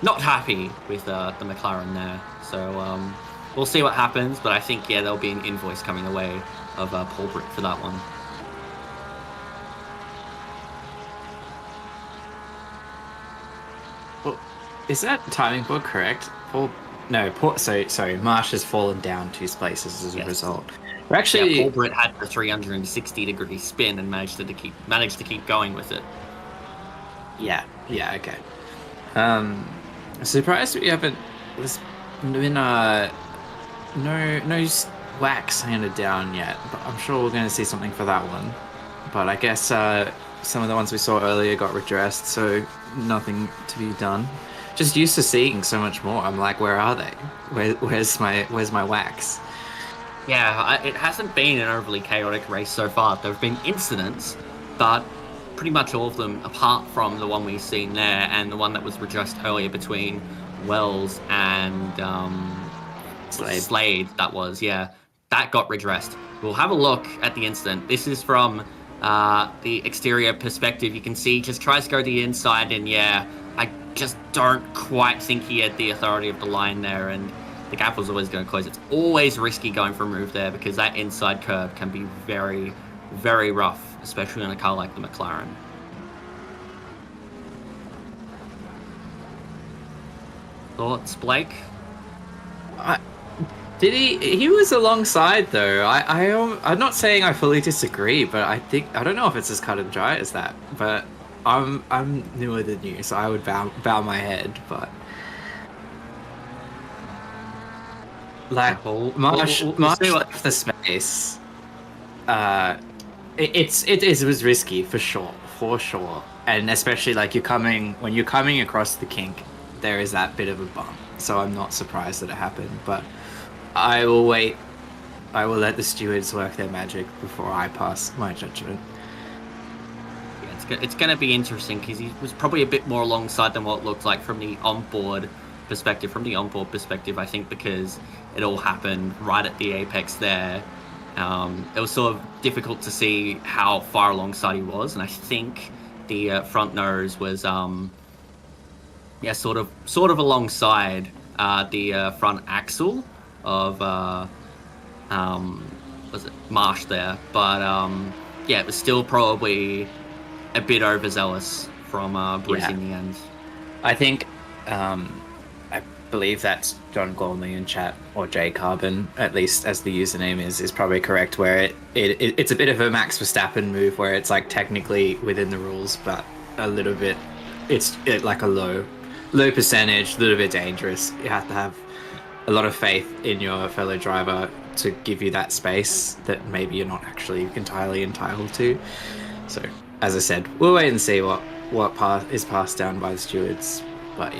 not happy with the McLaren there. So we'll see what happens, but I think, there'll be an invoice coming the way of Paul Britt for that one. Well, is that timing book correct? Sorry, Marsh has fallen down 2 places as a result. We're actually... Paul Britt had the 360-degree spin and managed to keep going with it. Yeah, okay. Surprised we haven't... There's been no wax handed down yet, but I'm sure we're going to see something for that one. But I guess some of the ones we saw earlier got redressed, so nothing to be done. Just used to seeing so much more. I'm like, where are they? Where's my wax? Yeah, it hasn't been an overly chaotic race so far. There have been incidents, but pretty much all of them, apart from the one we've seen there and the one that was redressed earlier between Wells and Slade, that got redressed. We'll have a look at the incident. This is from the exterior perspective. You can see he just tries to go to the inside, and I just don't quite think he had the authority of the line there, and the gap was always going to close. It's always risky going for a move there because that inside curve can be very, very rough, especially in a car like the McLaren. Thoughts, Blake? Did he was alongside though. I'm not saying I fully disagree, but I don't know if it's as cut and dry as that. But I'm newer than you, so I would bow my head. But like Marsh left the space. It was risky for sure, and especially like when you're coming across the kink, there is that bit of a bump. So I'm not surprised that it happened, but I will wait. I will let the stewards work their magic before I pass my judgment. Yeah, it's going to be interesting because he was probably a bit more alongside than what it looked like from the onboard perspective. I think because it all happened right at the apex there. It was sort of difficult to see how far alongside he was, and I think the front nose was sort of alongside the front axle of was it Marsh there, but it was still probably a bit overzealous from Britt in the end. I think I believe that's John Gormley in chat, or J Carbon, at least as the username is probably correct, where it's a bit of a Max Verstappen move where it's like technically within the rules, but a little bit it's like a low percentage, a little bit dangerous. You have to have a lot of faith in your fellow driver to give you that space that maybe you're not actually entirely entitled to. So as I said, we'll wait and see what part is passed down by the stewards, but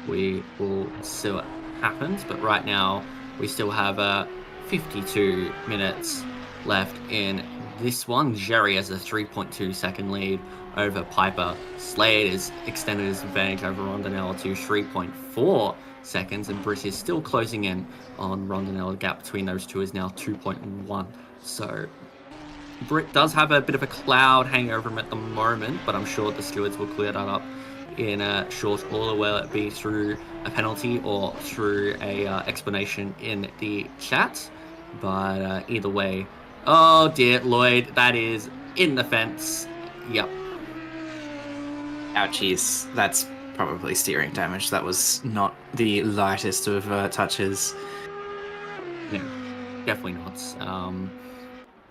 we will see what happens. But right now we still have 52 minutes left in this one. Jerry has a 3.2 second lead over Piper. Slade has extended his advantage over Rondinella to 3.4 seconds, and Britt is still closing in on Rondinella. The gap between those two is now 2.1. So Britt does have a bit of a cloud hanging over him at the moment, but I'm sure the stewards will clear that up in a short order, whether it be through a penalty or through a explanation in the chat. But either way, oh dear, Lloyd, that is in the fence. Yep. Ouchies. That's probably steering damage. That was not the lightest of touches. No, definitely not.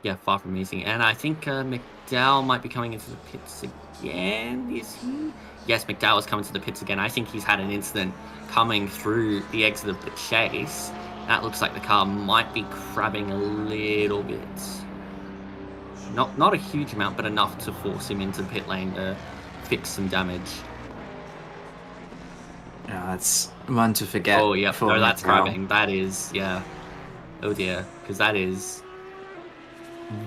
Yeah, far from easy. And I think McDowell might be coming into the pits again. Is he? Yes, McDowell is coming to the pits again. I think he's had an incident coming through the exit of the chase. That looks like the car might be crabbing a little bit. Not a huge amount, but enough to force him into the pit lane to fix some damage. Yeah, that's one to forget. Oh, yeah. No, that's McDowell. crabbing. That is, yeah. Oh, dear. Because that is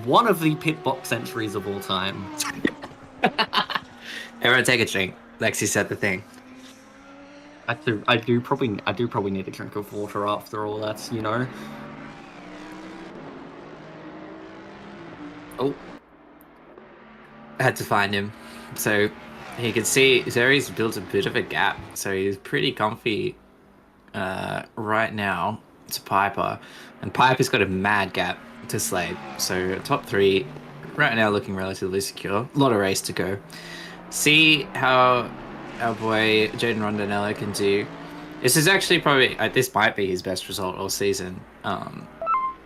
one of the pit box entries of all time. Everyone take a drink. Lexi said the thing. I do probably need a drink of water after all that, you know. Oh. I had to find him. So you can see Zeri's built a bit of a gap. So he's pretty comfy right now to Piper. And Piper's got a mad gap to Slade. So top three right now looking relatively secure. A lot of race to go. See how our boy Jaden Rondinella can do. This is actually probably, this might be his best result all season.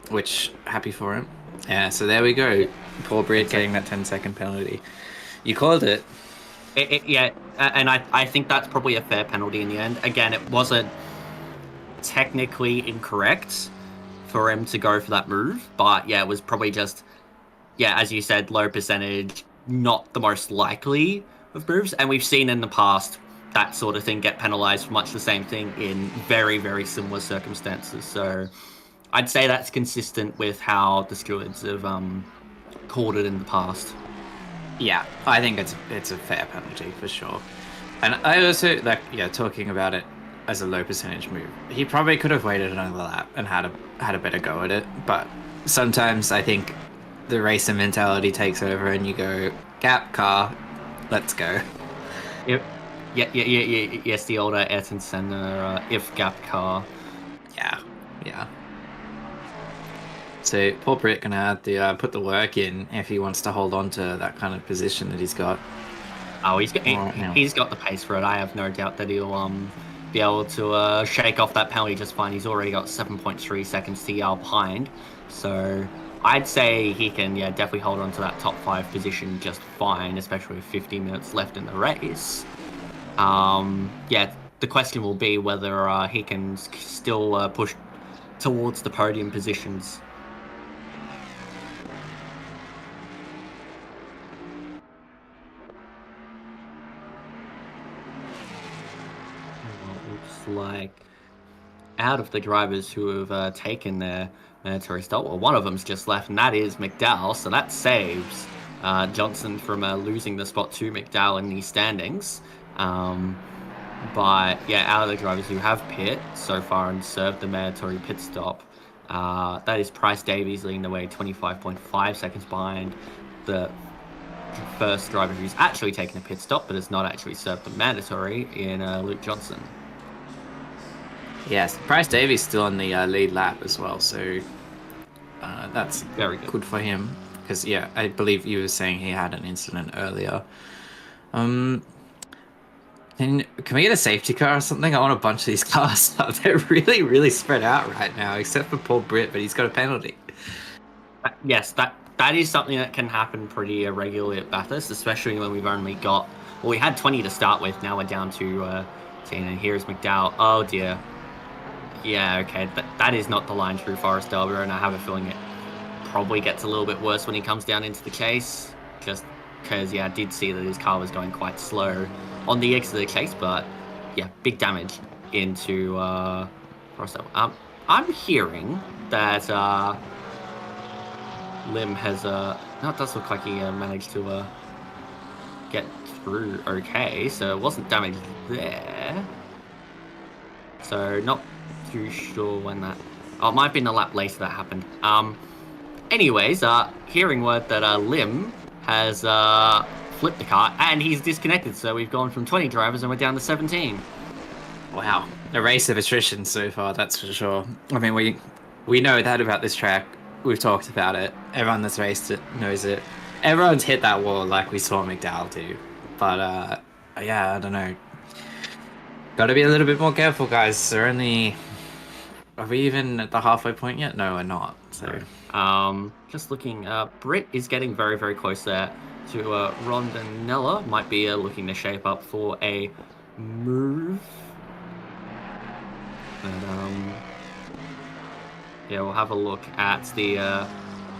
Which, happy for him. Yeah, so there we go. Poor Britt getting that 10-second penalty. You called it. Yeah, and I think that's probably a fair penalty in the end. Again, it wasn't technically incorrect for him to go for that move, but yeah, it was probably just, yeah, as you said, low percentage, not the most likely of moves, and we've seen in the past that sort of thing get penalized for much the same thing in very, very similar circumstances. So I'd say that's consistent with how the stewards have called it in the past. Yeah, I think it's a fair penalty for sure. And I also, like, yeah, talking about it as a low percentage move, he probably could have waited another lap and had a better go at it. But sometimes I think the racer mentality takes over and you go, gap car, let's go. Yep. Yeah. Yes, the older Ayrton Senna if gap car. Yeah. So poor Britt gonna have to put the work in if he wants to hold on to that kind of position that he's got. Oh, he's got the pace for it. I have no doubt that he'll be able to shake off that penalty just fine. He's already got 7.3 seconds to yell behind, so I'd say he can definitely hold on to that top 5 position just fine, especially with 50 minutes left in the race. The question will be whether he can still push towards the podium positions. Like, out of the drivers who have taken their mandatory stop, well, one of them's just left, and that is McDowell, so that saves Johnson from losing the spot to McDowell in these standings. But yeah, out of the drivers who have pit so far and served the mandatory pit stop, that is Price Davies leading the way, 25.5 seconds behind the first driver who's actually taken a pit stop but has not actually served the mandatory in Luke Johnson. Yes, Price Davies still on the lead lap as well, so that's very good for him. Because yeah, I believe you were saying he had an incident earlier. Can we get a safety car or something? I want a bunch of these cars up. They're really, really spread out right now, except for Paul Britt, but he's got a penalty. Yes, that is something that can happen pretty regularly at Bathurst, especially when we've only got, well, we had 20 to start with. Now we're down to 10, and here's McDowell. Oh dear. Yeah, okay, that is not the line through Forest Delbert, and I have a feeling it probably gets a little bit worse when he comes down into the chase, just because, yeah, I did see that his car was going quite slow on the exit of the chase, but, yeah, big damage into Forest Delbert. I'm hearing that Lim has no, it does look like he managed to get through okay, so it wasn't damaged there. So not too sure when that. Oh, it might have been a lap later that happened. Anyways, hearing word that Lim has flipped the car and he's disconnected, so we've gone from 20 drivers and we're down to 17. Wow, a race of attrition so far, that's for sure. I mean, we know that about this track. We've talked about it. Everyone that's raced it knows it. Everyone's hit that wall like we saw McDowell do. But yeah, I don't know. Got to be a little bit more careful, guys. Are we even at the halfway point yet? No, we're not. So just looking, Britt is getting very, very close there to Rondinella. Might be looking to shape up for a move. But yeah, we'll have a look at the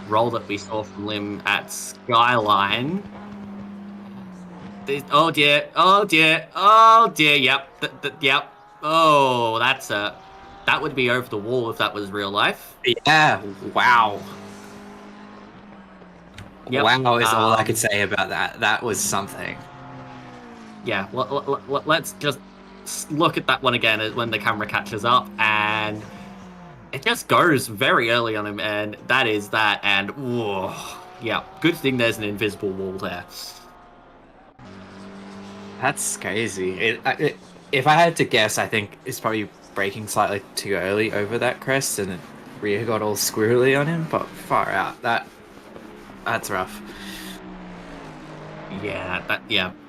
roll that we saw from Lim at Skyline. Oh dear! Oh dear! Oh dear! Yep! Yep! Oh, that would be over the wall if that was real life. yeah, wow. Yep. Wow is all I could say about that. That was something. Yeah, let's just look at that one again when the camera catches up, and it just goes very early on him, and that is that, and whoa, yeah, good thing there's an invisible wall there. That's crazy. If I had to guess, I think it's probably braking slightly too early over that crest, and rear got all squirrely on him, but far out. That's rough. Yeah,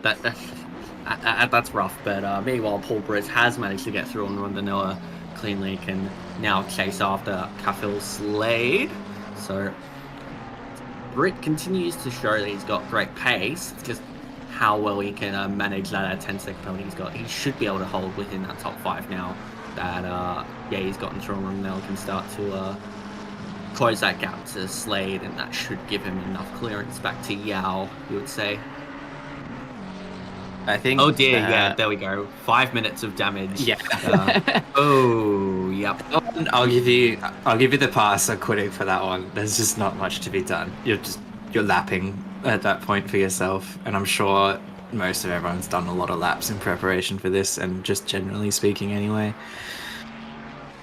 that's rough. But meanwhile, Paul Britt has managed to get through on Rondinella cleanly, can now chase after Cafill Slade. So Britt continues to show that he's got great pace. It's just how well he can manage that 10-second penalty he's got. He should be able to hold within that top 5 now. That yeah, he's gotten through, and Rondinella can start to close that gap to Slade, and that should give him enough clearance back to Yao, you would say. I think. Oh dear, yeah, there we go. 5 minutes of damage. Yeah. Oh, yep. I'll give you the pass on quitting for that one. There's just not much to be done. You're lapping at that point for yourself, and I'm sure most of everyone's done a lot of laps in preparation for this, and just generally speaking anyway.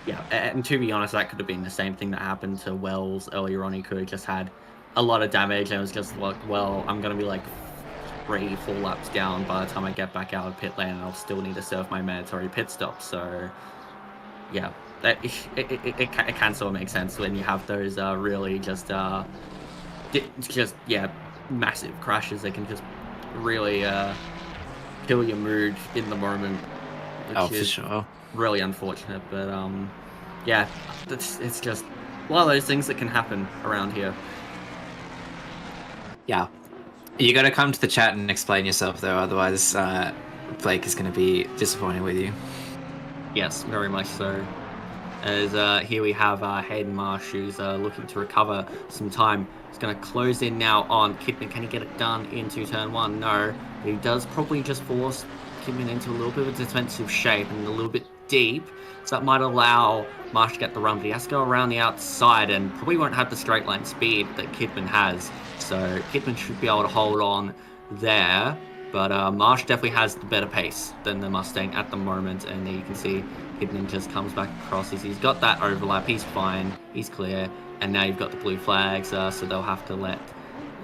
Yeah, and to be honest, that could have been the same thing that happened to Wells earlier on. He could have just had a lot of damage, and it was just like, well, I'm going to be like 3-4 laps down by the time I get back out of pit lane, and I'll still need to serve my mandatory pit stop. So, yeah, it can sort of make sense when you have those really just yeah, massive crashes. They can just really kill your mood in the moment, which For is sure. really unfortunate. But yeah, it's just one of those things that can happen around here. Yeah. You got to come to the chat and explain yourself, though. Otherwise, Blake is going to be disappointed with you. Yes, very much so. As here we have Hayden Marsh, who's looking to recover some time. He's going to close in now on Kidman. Can he get it done into turn 1? No. But he does probably just force Kidman into a little bit of a defensive shape and a little bit deep. So that might allow Marsh to get the run, but he has to go around the outside and probably won't have the straight line speed that Kidman has. So Kidman should be able to hold on there. But Marsh definitely has the better pace than the Mustang at the moment. And you can see Kidman just comes back across. He's got that overlap. He's fine. He's clear. And now you've got the blue flags. So they'll have to let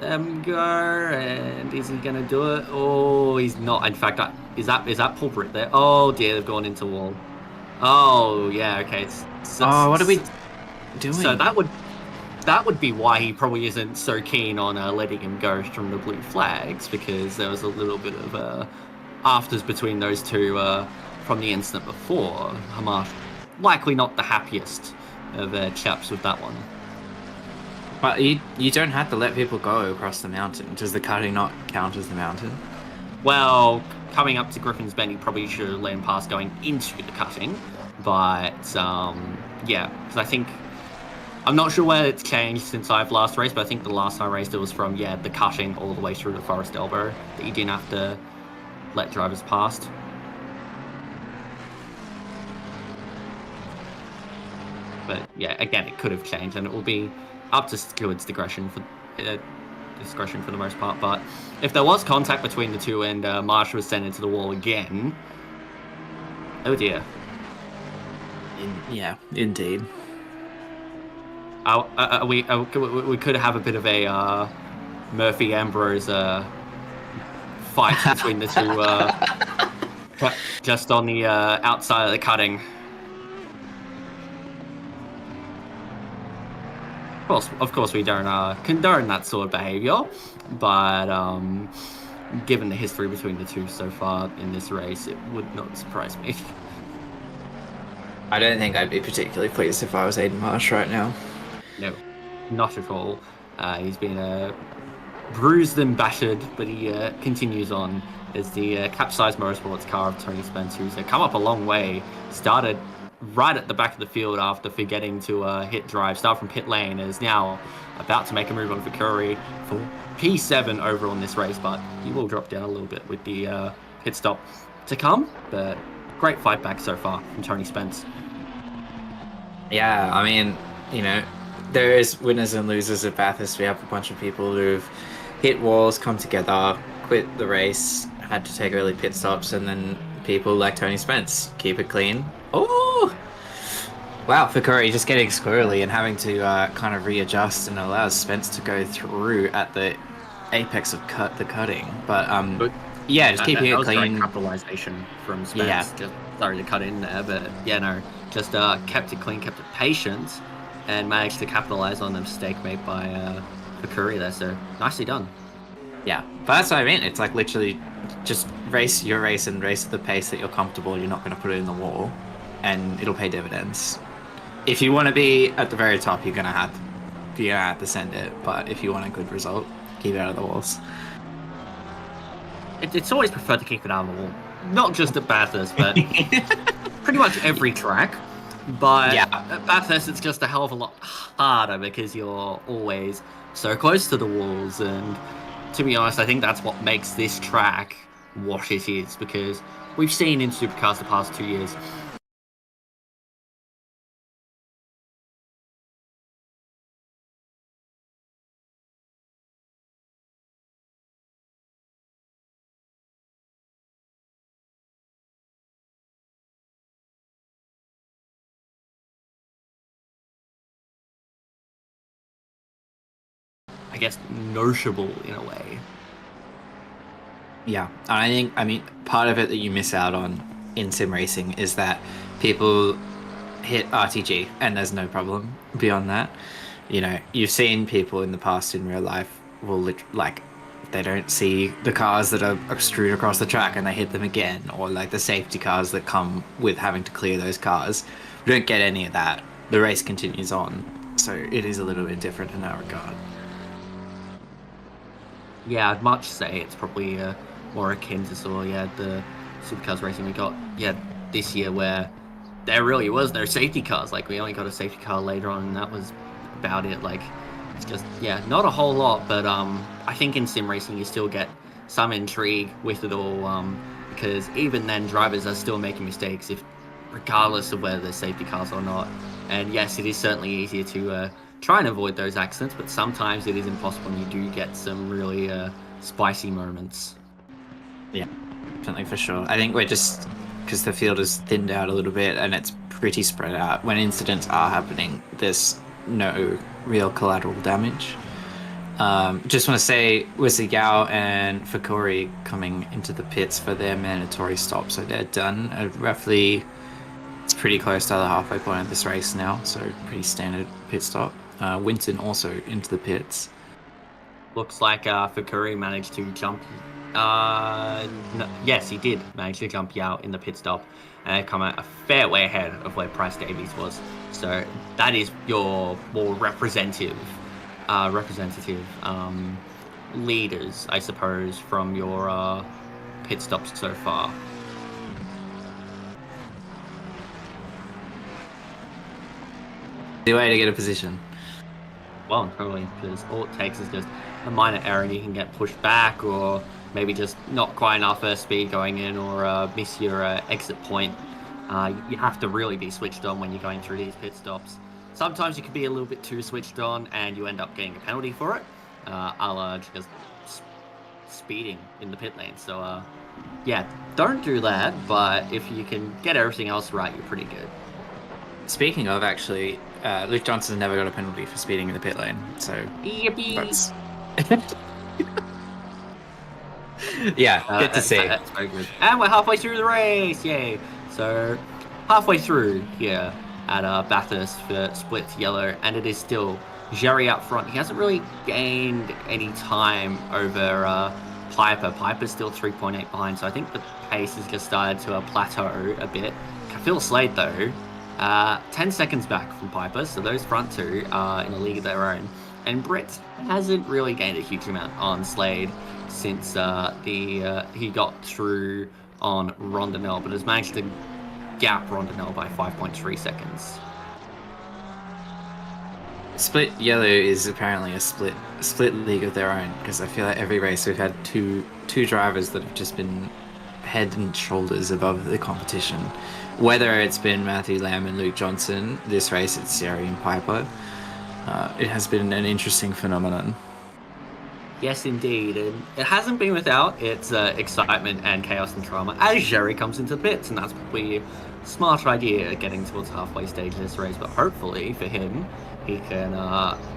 them go. And is he going to do it? Oh, he's not. In fact, is that Paul Britt there? Oh, dear. They've gone into wall. Oh, yeah. Okay. What are we doing? So that would be why he probably isn't so keen on letting him go from the blue flags, because there was a little bit of afters between those two from the incident before. Hamash likely not the happiest of chaps with that one. But you don't have to let people go across the mountain. Does the cutting not count as the mountain? Well, coming up to Griffin's Bend, he probably should have let him pass going into the cutting. But yeah, because I think, I'm not sure where it's changed since I've last raced, but I think the last time I raced it was from, yeah, the cutting all the way through the Forest Elbow, that you didn't have to let drivers past. But yeah, again, it could have changed, and it will be up to Stewart's discretion for the most part. But if there was contact between the two and Marsh was sent into the wall again, oh dear. Yeah, indeed. We could have a bit of a Murphy Ambrose fight between the two, just on the outside of the cutting. Of course, we don't condone that sort of behaviour, but given the history between the two so far in this race, it would not surprise me. I don't think I'd be particularly pleased if I was Aiden Marsh right now. No, not at all. He's been bruised and battered, but he continues on as the capsized motorsports car of Tony Spence, who's come up a long way, started right at the back of the field after forgetting to hit drive, start from pit lane, is now about to make a move on for Curry for P7 overall in this race, but he will drop down a little bit with the pit stop to come, but great fight back so far from Tony Spence. Yeah, I mean, you know, there is winners and losers at Bathurst. We have a bunch of people who've hit walls, come together, quit the race, had to take early pit stops, and then people like Tony Spence keep it clean. Oh, wow, for Curry just getting squirrely and having to kind of readjust, and allows Spence to go through at the apex of the cutting. But yeah, just keeping it clean. Great capitalization from Spence. Yeah. Just sorry to cut in there, but yeah, no, just kept it clean, kept it patient, and managed to capitalize on the mistake made by Curry there. So nicely done. Yeah, but that's what I mean. It's like literally just race your race and race at the pace that you're comfortable. You're not going to put it in the wall, and it'll pay dividends. If you want to be at the very top, you're gonna have to send it. But if you want a good result, keep it out of the walls. It's always preferred to keep it out of the wall, not just at Bathurst, but pretty much every track. But yeah, at Bathurst, it's just a hell of a lot harder because you're always so close to the walls. And to be honest, I think that's what makes this track what it is, because we've seen in Supercars the past 2 years, I guess, noticeable in a way. Yeah, and I mean, part of it that you miss out on in sim racing is that people hit RTG and there's no problem beyond that. You know, you've seen people in the past in real life will like, they don't see the cars that are strewn across the track and they hit them again, or like the safety cars that come with having to clear those cars. We don't get any of that. The race continues on, so it is a little bit different in that regard. Yeah, I'd much say it's probably more akin to sort of, the Supercars racing we got this year, where there really was no safety cars. Like, we only got a safety car later on, and that was about it. Like, it's just, not a whole lot, but I think in sim racing you still get some intrigue with it all, because even then drivers are still making mistakes, regardless of whether there's safety cars or not. And yes, it is certainly easier to try and avoid those accidents, but sometimes it is impossible, and you do get some really spicy moments. Yeah, definitely, for sure. I think we're just, because the field is thinned out a little bit and it's pretty spread out, when incidents are happening, there's no real collateral damage. Just want to say, Wesley Yao and Fakori coming into the pits for their mandatory stop, so they're done at roughly, it's pretty close to the halfway point of this race now, so pretty standard pit stop. Winton also into the pits. Looks like Fakuri managed to jump. No, yes, he did manage to jump Yao in the pit stop and come out a fair way ahead of where Price Davies was. So that is your more representative leaders, I suppose, from your pit stops so far. The way to get a position. Well, totally, because all it takes is just a minor error and you can get pushed back, or maybe just not quite enough speed going in, or miss your exit point. You have to really be switched on when you're going through these pit stops. sometimes you can be a little bit too switched on and you end up getting a penalty for it, a la just speeding in the pit lane. So, yeah, don't do that, but if you can get everything else right, you're pretty good. Speaking of, actually, Luke Johnson's never got a penalty for speeding in the pit lane, so Yippee! that's... yeah, good to see. That's very good. And we're halfway through the race, yay! So, halfway through here at Bathurst for split yellow, and it is still Jerry up front. He hasn't really gained any time over Piper. Piper's still 3.8 behind, so I think the pace has just started to plateau a bit. Phil Slade, though, 10 seconds back from Piper, so those front two are in a league of their own. And Brett hasn't really gained a huge amount on Slade since he got through on Rondinelle, but has managed to gap Rondinelle by 5.3 seconds. Split yellow is apparently a split league of their own, because I feel like every race we've had two drivers that have just been head and shoulders above the competition. Whether it's been Matthew Lamb and Luke Johnson, this race it's Jerry and Piper. It has been an interesting phenomenon. Yes, indeed. And it hasn't been without its excitement and chaos and drama as Jerry comes into the pits, and that's probably a smart idea getting towards the halfway stage of this race. But hopefully for him, he can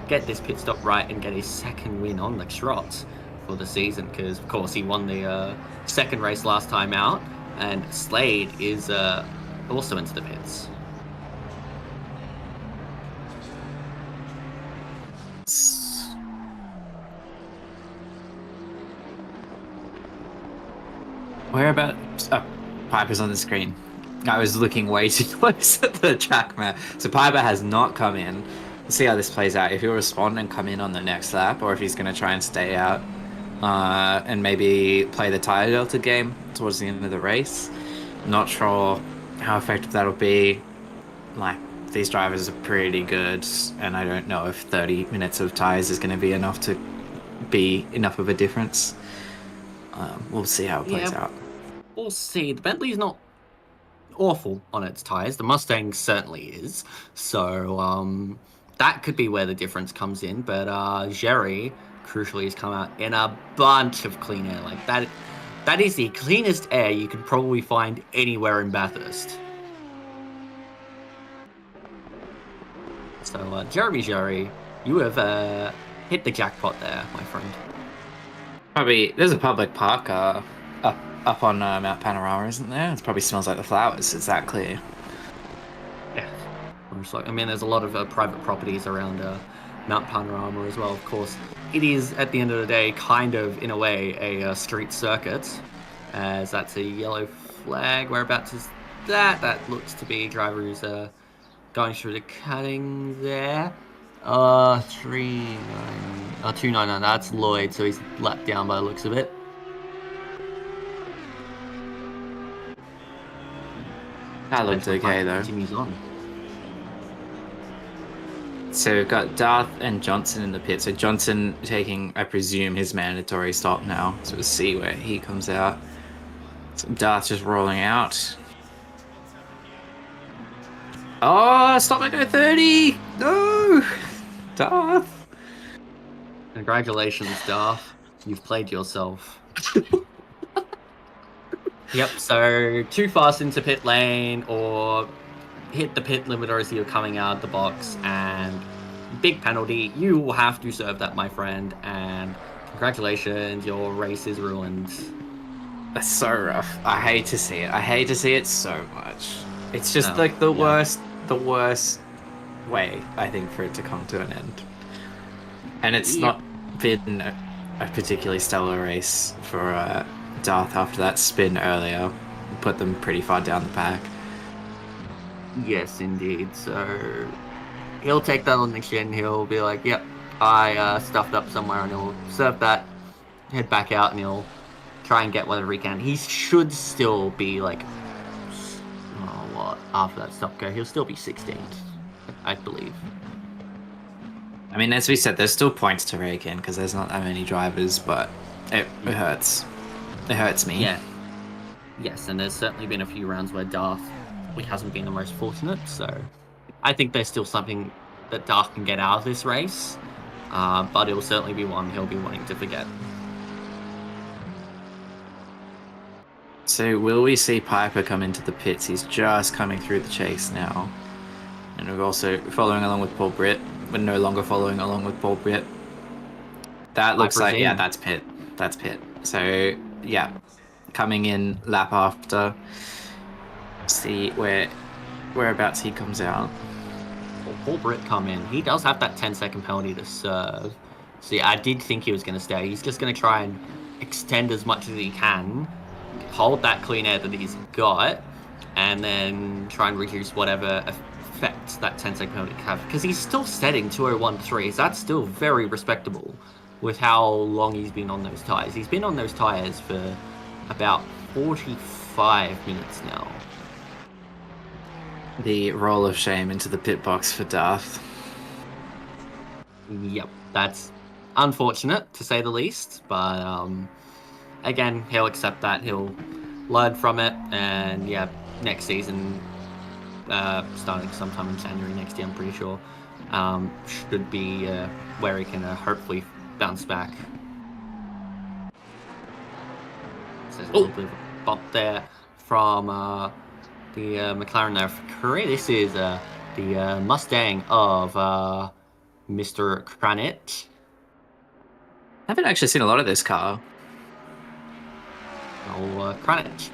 get this pit stop right and get his second win on the trot for the season, because of course he won the second race last time out, and Slade is also into the pits. Whereabouts? Oh, Piper's on the screen. I was looking way too close at the track map. So Piper has not come in. We'll see how this plays out. If he'll respond and come in on the next lap, or if he's going to try and stay out and maybe play the tire delta game towards the end of the race. Not sure how effective that'll be. Like, these drivers are pretty good, and I don't know if 30 minutes of tires is going to be enough to be enough of a difference. We'll see how it plays out. We'll see. The Bentley's not awful on its tires. The Mustang certainly is. So that could be where the difference comes in. But Jerry, crucially, has come out in a bunch of clean air. Like that is the cleanest air you could probably find anywhere in Bathurst. So Jerry, you have hit the jackpot there, my friend. Probably there's a public park up on Mount Panorama, isn't there? It probably smells like the flowers. It's that clear. Yeah, I mean, there's a lot of private properties around Mount Panorama as well. Of course, it is at the end of the day kind of, in a way, a street circuit, as that's a yellow flag. Whereabouts is that? That looks to be a driver who's going through the cutting there. 299. That's Lloyd, so he's lapped down by the looks of it. That looked okay though. Continues on. So we've got Darth and Johnson in the pit. So Johnson taking, I presume, his mandatory stop now. So we'll see where he comes out. So Darth just rolling out. Oh, stop at go 30! No! Darth! Congratulations, Darth. You've played yourself. Yep, so too fast into pit lane or hit the pit limiter as you're coming out of the box, and big penalty. You will have to serve that, my friend, and congratulations, your race is ruined. That's so rough. I hate to see it. I hate to see it so much. It's just like the worst way, I think, for it to come to an end. And it's not been a particularly stellar race for Darth after that spin earlier. Put them pretty far down the pack. Yes, indeed. So he'll take that on the chin. He'll be like, yep, I stuffed up somewhere, and he'll serve that, head back out, and he'll try and get whatever he can. He should still be like, after that stop go, he'll still be 16th, I believe. I mean, as we said, there's still points to rake in because there's not that many drivers, but it hurts. It hurts me. Yeah. Yes, and there's certainly been a few rounds where Darth hasn't been the most fortunate, so I think there's still something that Dark can get out of this race, but it will certainly be one he'll be wanting to forget. So will we see Piper come into the pits? He's just coming through the chase now. And we're also following along with Paul Britt. We're no longer following along with Paul Britt. That looks like, yeah, that's pit. That's pit. So, yeah, coming in lap after. See whereabouts he comes out. Well, Paul Britt come in. He does have that 10-second penalty to serve. So yeah, I did think he was going to stay. He's just going to try and extend as much as he can, hold that clean air that he's got, and then try and reduce whatever effect that 10-second penalty can have. Because he's still setting 2:01.3. That's still very respectable with how long he's been on those tyres. He's been on those tyres for about 45 minutes now. The roll of shame into the pit box for Darth. Yep, that's unfortunate to say the least, but again, he'll accept that. He'll learn from it, and yeah, next season, starting sometime in January next year, I'm pretty sure, should be where he can hopefully bounce back. So there's a little bit of a bump there from the McLaren there for Korea. This is the Mustang of Mr. Kranich. I haven't actually seen a lot of this car. Kranich.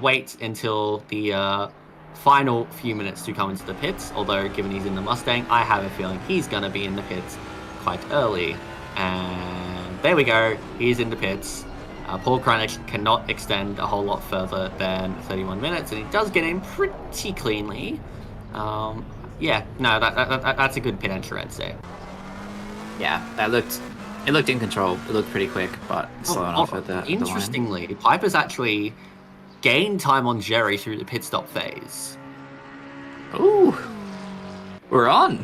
Wait until the final few minutes to come into the pits, although given he's in the Mustang, I have a feeling he's going to be in the pits quite early. And there we go, he's in the pits. Paul Kranich cannot extend a whole lot further than 31 minutes, and he does get in pretty cleanly. Yeah, no, that's a good pit entry, I'd say. Yeah, it looked in control. It looked pretty quick, but slowing off at the Interestingly, Piper's actually gained time on Jerry through the pit stop phase. Ooh, we're on.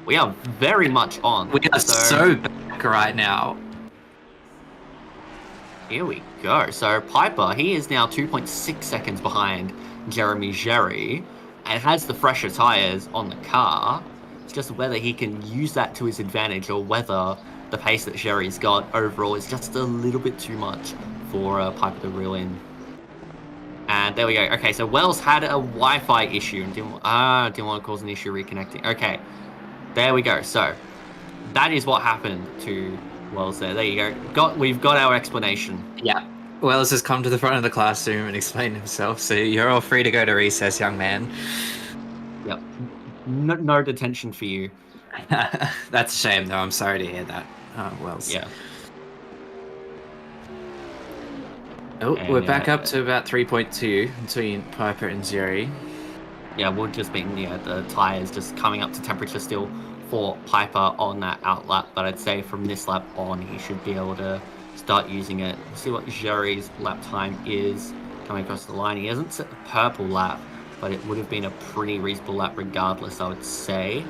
We are very much on. We are so back right now. Here we go. So Piper, he is now 2.6 seconds behind Jeremy Jerry and has the fresher tyres on the car. It's just whether he can use that to his advantage or whether the pace that Jerry's got overall is just a little bit too much for Piper to reel in. And there we go. Okay, so Wells had a Wi-Fi issue and didn't want to cause an issue reconnecting. Okay, there we go. So that is what happened to Wells there. There you go. We've got our explanation. Yeah. Wells has come to the front of the classroom and explained himself, so you're all free to go to recess, young man. Yep. No detention for you. That's a shame, though. I'm sorry to hear that, Wells. Yeah. Oh, we're back up to about 3.2 between Piper and Jerry. Yeah, we'll just be the tyres just coming up to temperature still for Piper on that out lap, but I'd say from this lap on, he should be able to start using it. We'll see what Jerry's lap time is coming across the line. He hasn't set the purple lap, but it would have been a pretty reasonable lap regardless, I would say.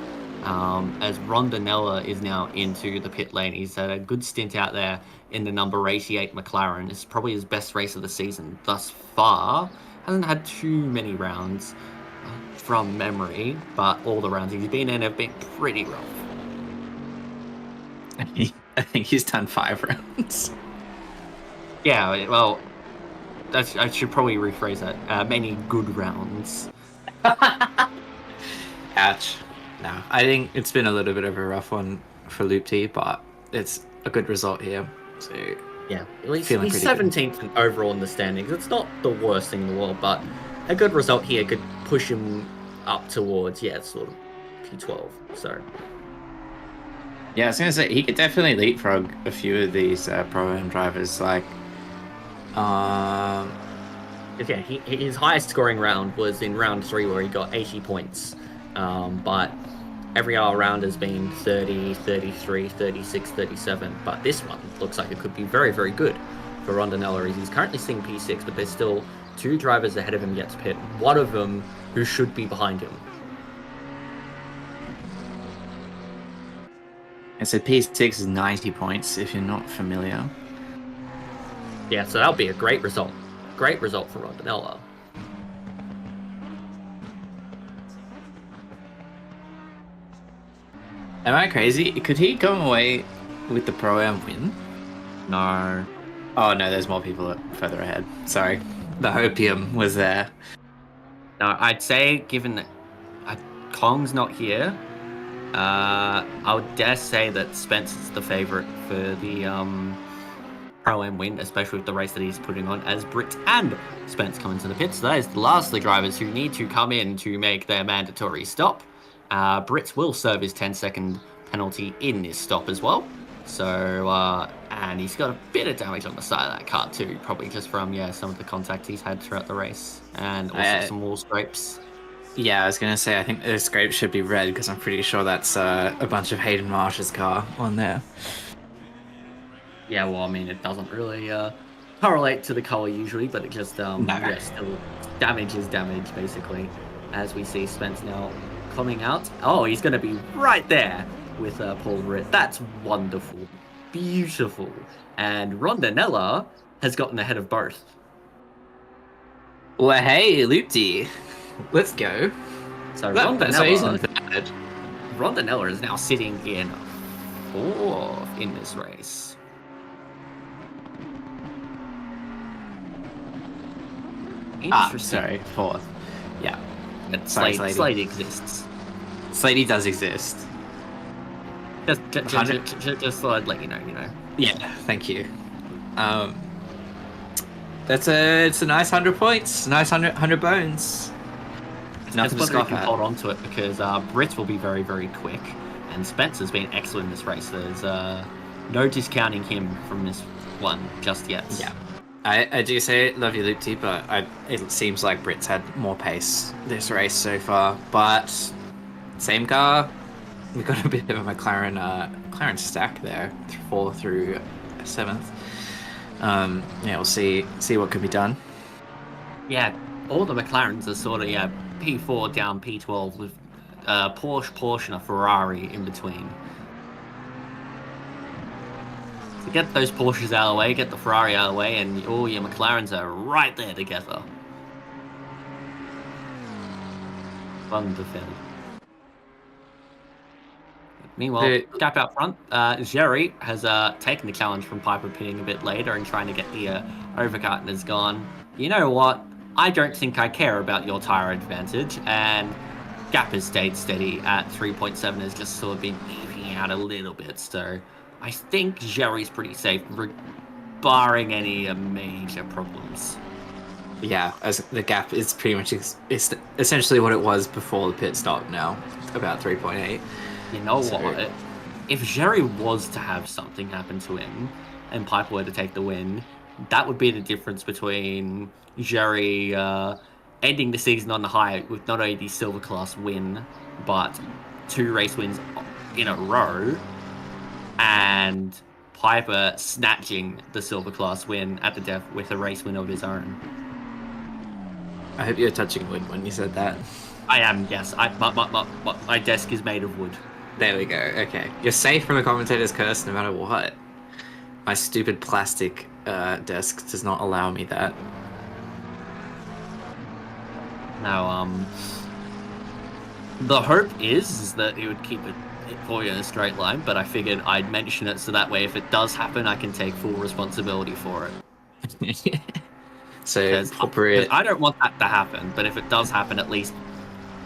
As Rondinella is now into the pit lane. He's had a good stint out there in the number 88 McLaren. It's probably his best race of the season thus far. Hasn't had too many rounds from memory, but all the rounds he's been in have been pretty rough. I think he's done 5 rounds. Yeah, well, I should probably rephrase that. Many good rounds. Ouch. No, I think it's been a little bit of a rough one for Loop T, but it's a good result here. So yeah, he's 17th overall in the standings. It's not the worst thing in the world, but a good result here could push him up towards, sort of P12. So yeah, I was gonna say he could definitely leapfrog a few of these Pro-Am drivers. Like, his highest scoring round was in round 3 where he got 80 points. But every other round has been 30, 33, 36, 37. But this one looks like it could be very, very good for Rondinella. He's currently sitting P6, but there's still 2 drivers ahead of him yet to pit. One of them who should be behind him. and so P6 is 90 points if you're not familiar. Yeah, so that'll be a great result. Great result for Rondinella. Am I crazy? Could he come away with the Pro-Am win? No. Oh no, there's more people further ahead. Sorry. The hopium was there. No, I'd say, given that Kong's not here, I would dare say that Spence is the favourite for the Pro-Am win, especially with the race that he's putting on, as Britt and Spence come into the pits. So that is the last of the drivers who need to come in to make their mandatory stop. Britt will serve his 10-second penalty in this stop as well. So, and he's got a bit of damage on the side of that car too, probably just from, some of the contact he's had throughout the race, and also some wall scrapes. Yeah, I was going to say, I think the scrape should be red, because I'm pretty sure that's a bunch of Hayden Marsh's car on there. Yeah, well, I mean, it doesn't really correlate to the color usually, but it just, still damage is damage, basically, as we see Spence now coming out. Oh, he's going to be right there with Paul Britt. That's wonderful. Beautiful. And Rondanella has gotten ahead of both. Well, hey, Loopty. Let's go. So Rondanella is now sitting in 4th in this race. Sorry, 4th. Yeah. But Slade exists. Slady does exist. Just thought I'd let you know, Yeah, thank you. It's a nice 100 points, nice 100 bones. Nothing to scoff at. Hold on to it, because Britt will be very, very quick, and Spencer's been excellent in this race. There's no discounting him from this one just yet. Yeah. I do say love you, Loopty, but it seems like Britt's had more pace this race so far. But same car, we've got a bit of a McLaren stack there, 4th through 7th. We'll see what can be done. Yeah, all the McLarens are sort of P4 down P12 with Porsche and a Ferrari in between. So get those Porsches out of the way, get the Ferrari out of the way, and all your McLarens are right there together. Wonderful. Meanwhile, gap out front, Jerry has taken the challenge from Piper pitting a bit later and trying to get the overcut, and has gone, you know what, I don't think I care about your tyre advantage, and gap has stayed steady at 3.7, has just sort of been eking out a little bit, so I think Jerry's pretty safe, barring any major problems. Yeah, as the gap is pretty much it's essentially what it was before the pit stop now, about 3.8. You know what? If Jerry was to have something happen to him and Piper were to take the win, that would be the difference between Jerry ending the season on the high with not only the Silver Class win, but 2 race wins in a row, and Piper snatching the Silver Class win at the death with a race win of his own. I hope you're touching wood when you said that. I am, yes. My desk is made of wood. There we go. Okay. You're safe from a commentator's curse no matter what. My stupid plastic desk does not allow me that. Now, the hope is that he would keep it for you in a straight line, but I figured I'd mention it so that way if it does happen, I can take full responsibility for it. So, appropriate. I don't want that to happen, but if it does happen, at least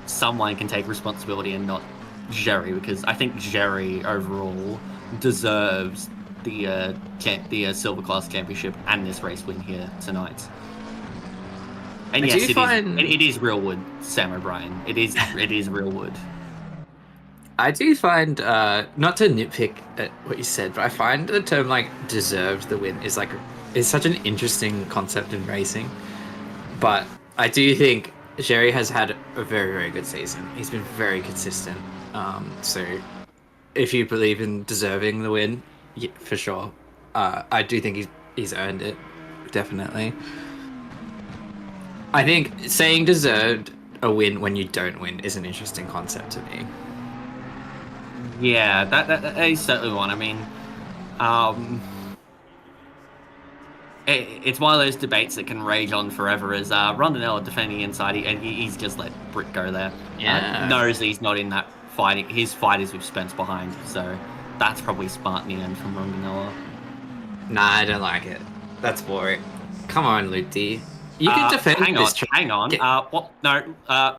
someone can take responsibility and not Jerry, because I think Jerry overall deserves the Silver Class Championship and this race win here tonight. And yes, it is real wood, Sam O'Brien. It is real wood. I do find, not to nitpick at what you said, but I find the term like deserved the win is such an interesting concept in racing. But I do think Jerry has had a very, very good season. He's been very consistent. So if you believe in deserving the win, yeah, for sure. I do think he's earned it, definitely. I think saying deserved a win when you don't win is an interesting concept to me. Yeah, that is certainly one. I mean, it's one of those debates that can rage on forever. As Rondanella defending inside, and he's just let Britt go there. Yeah, knows he's not in that fighting. His fight is with Spence behind, so that's probably smart in the end from Ronganoa. Nah, I don't like it. That's boring. Come on, Luke D. You can defend hang this on, track. hang on. What? No.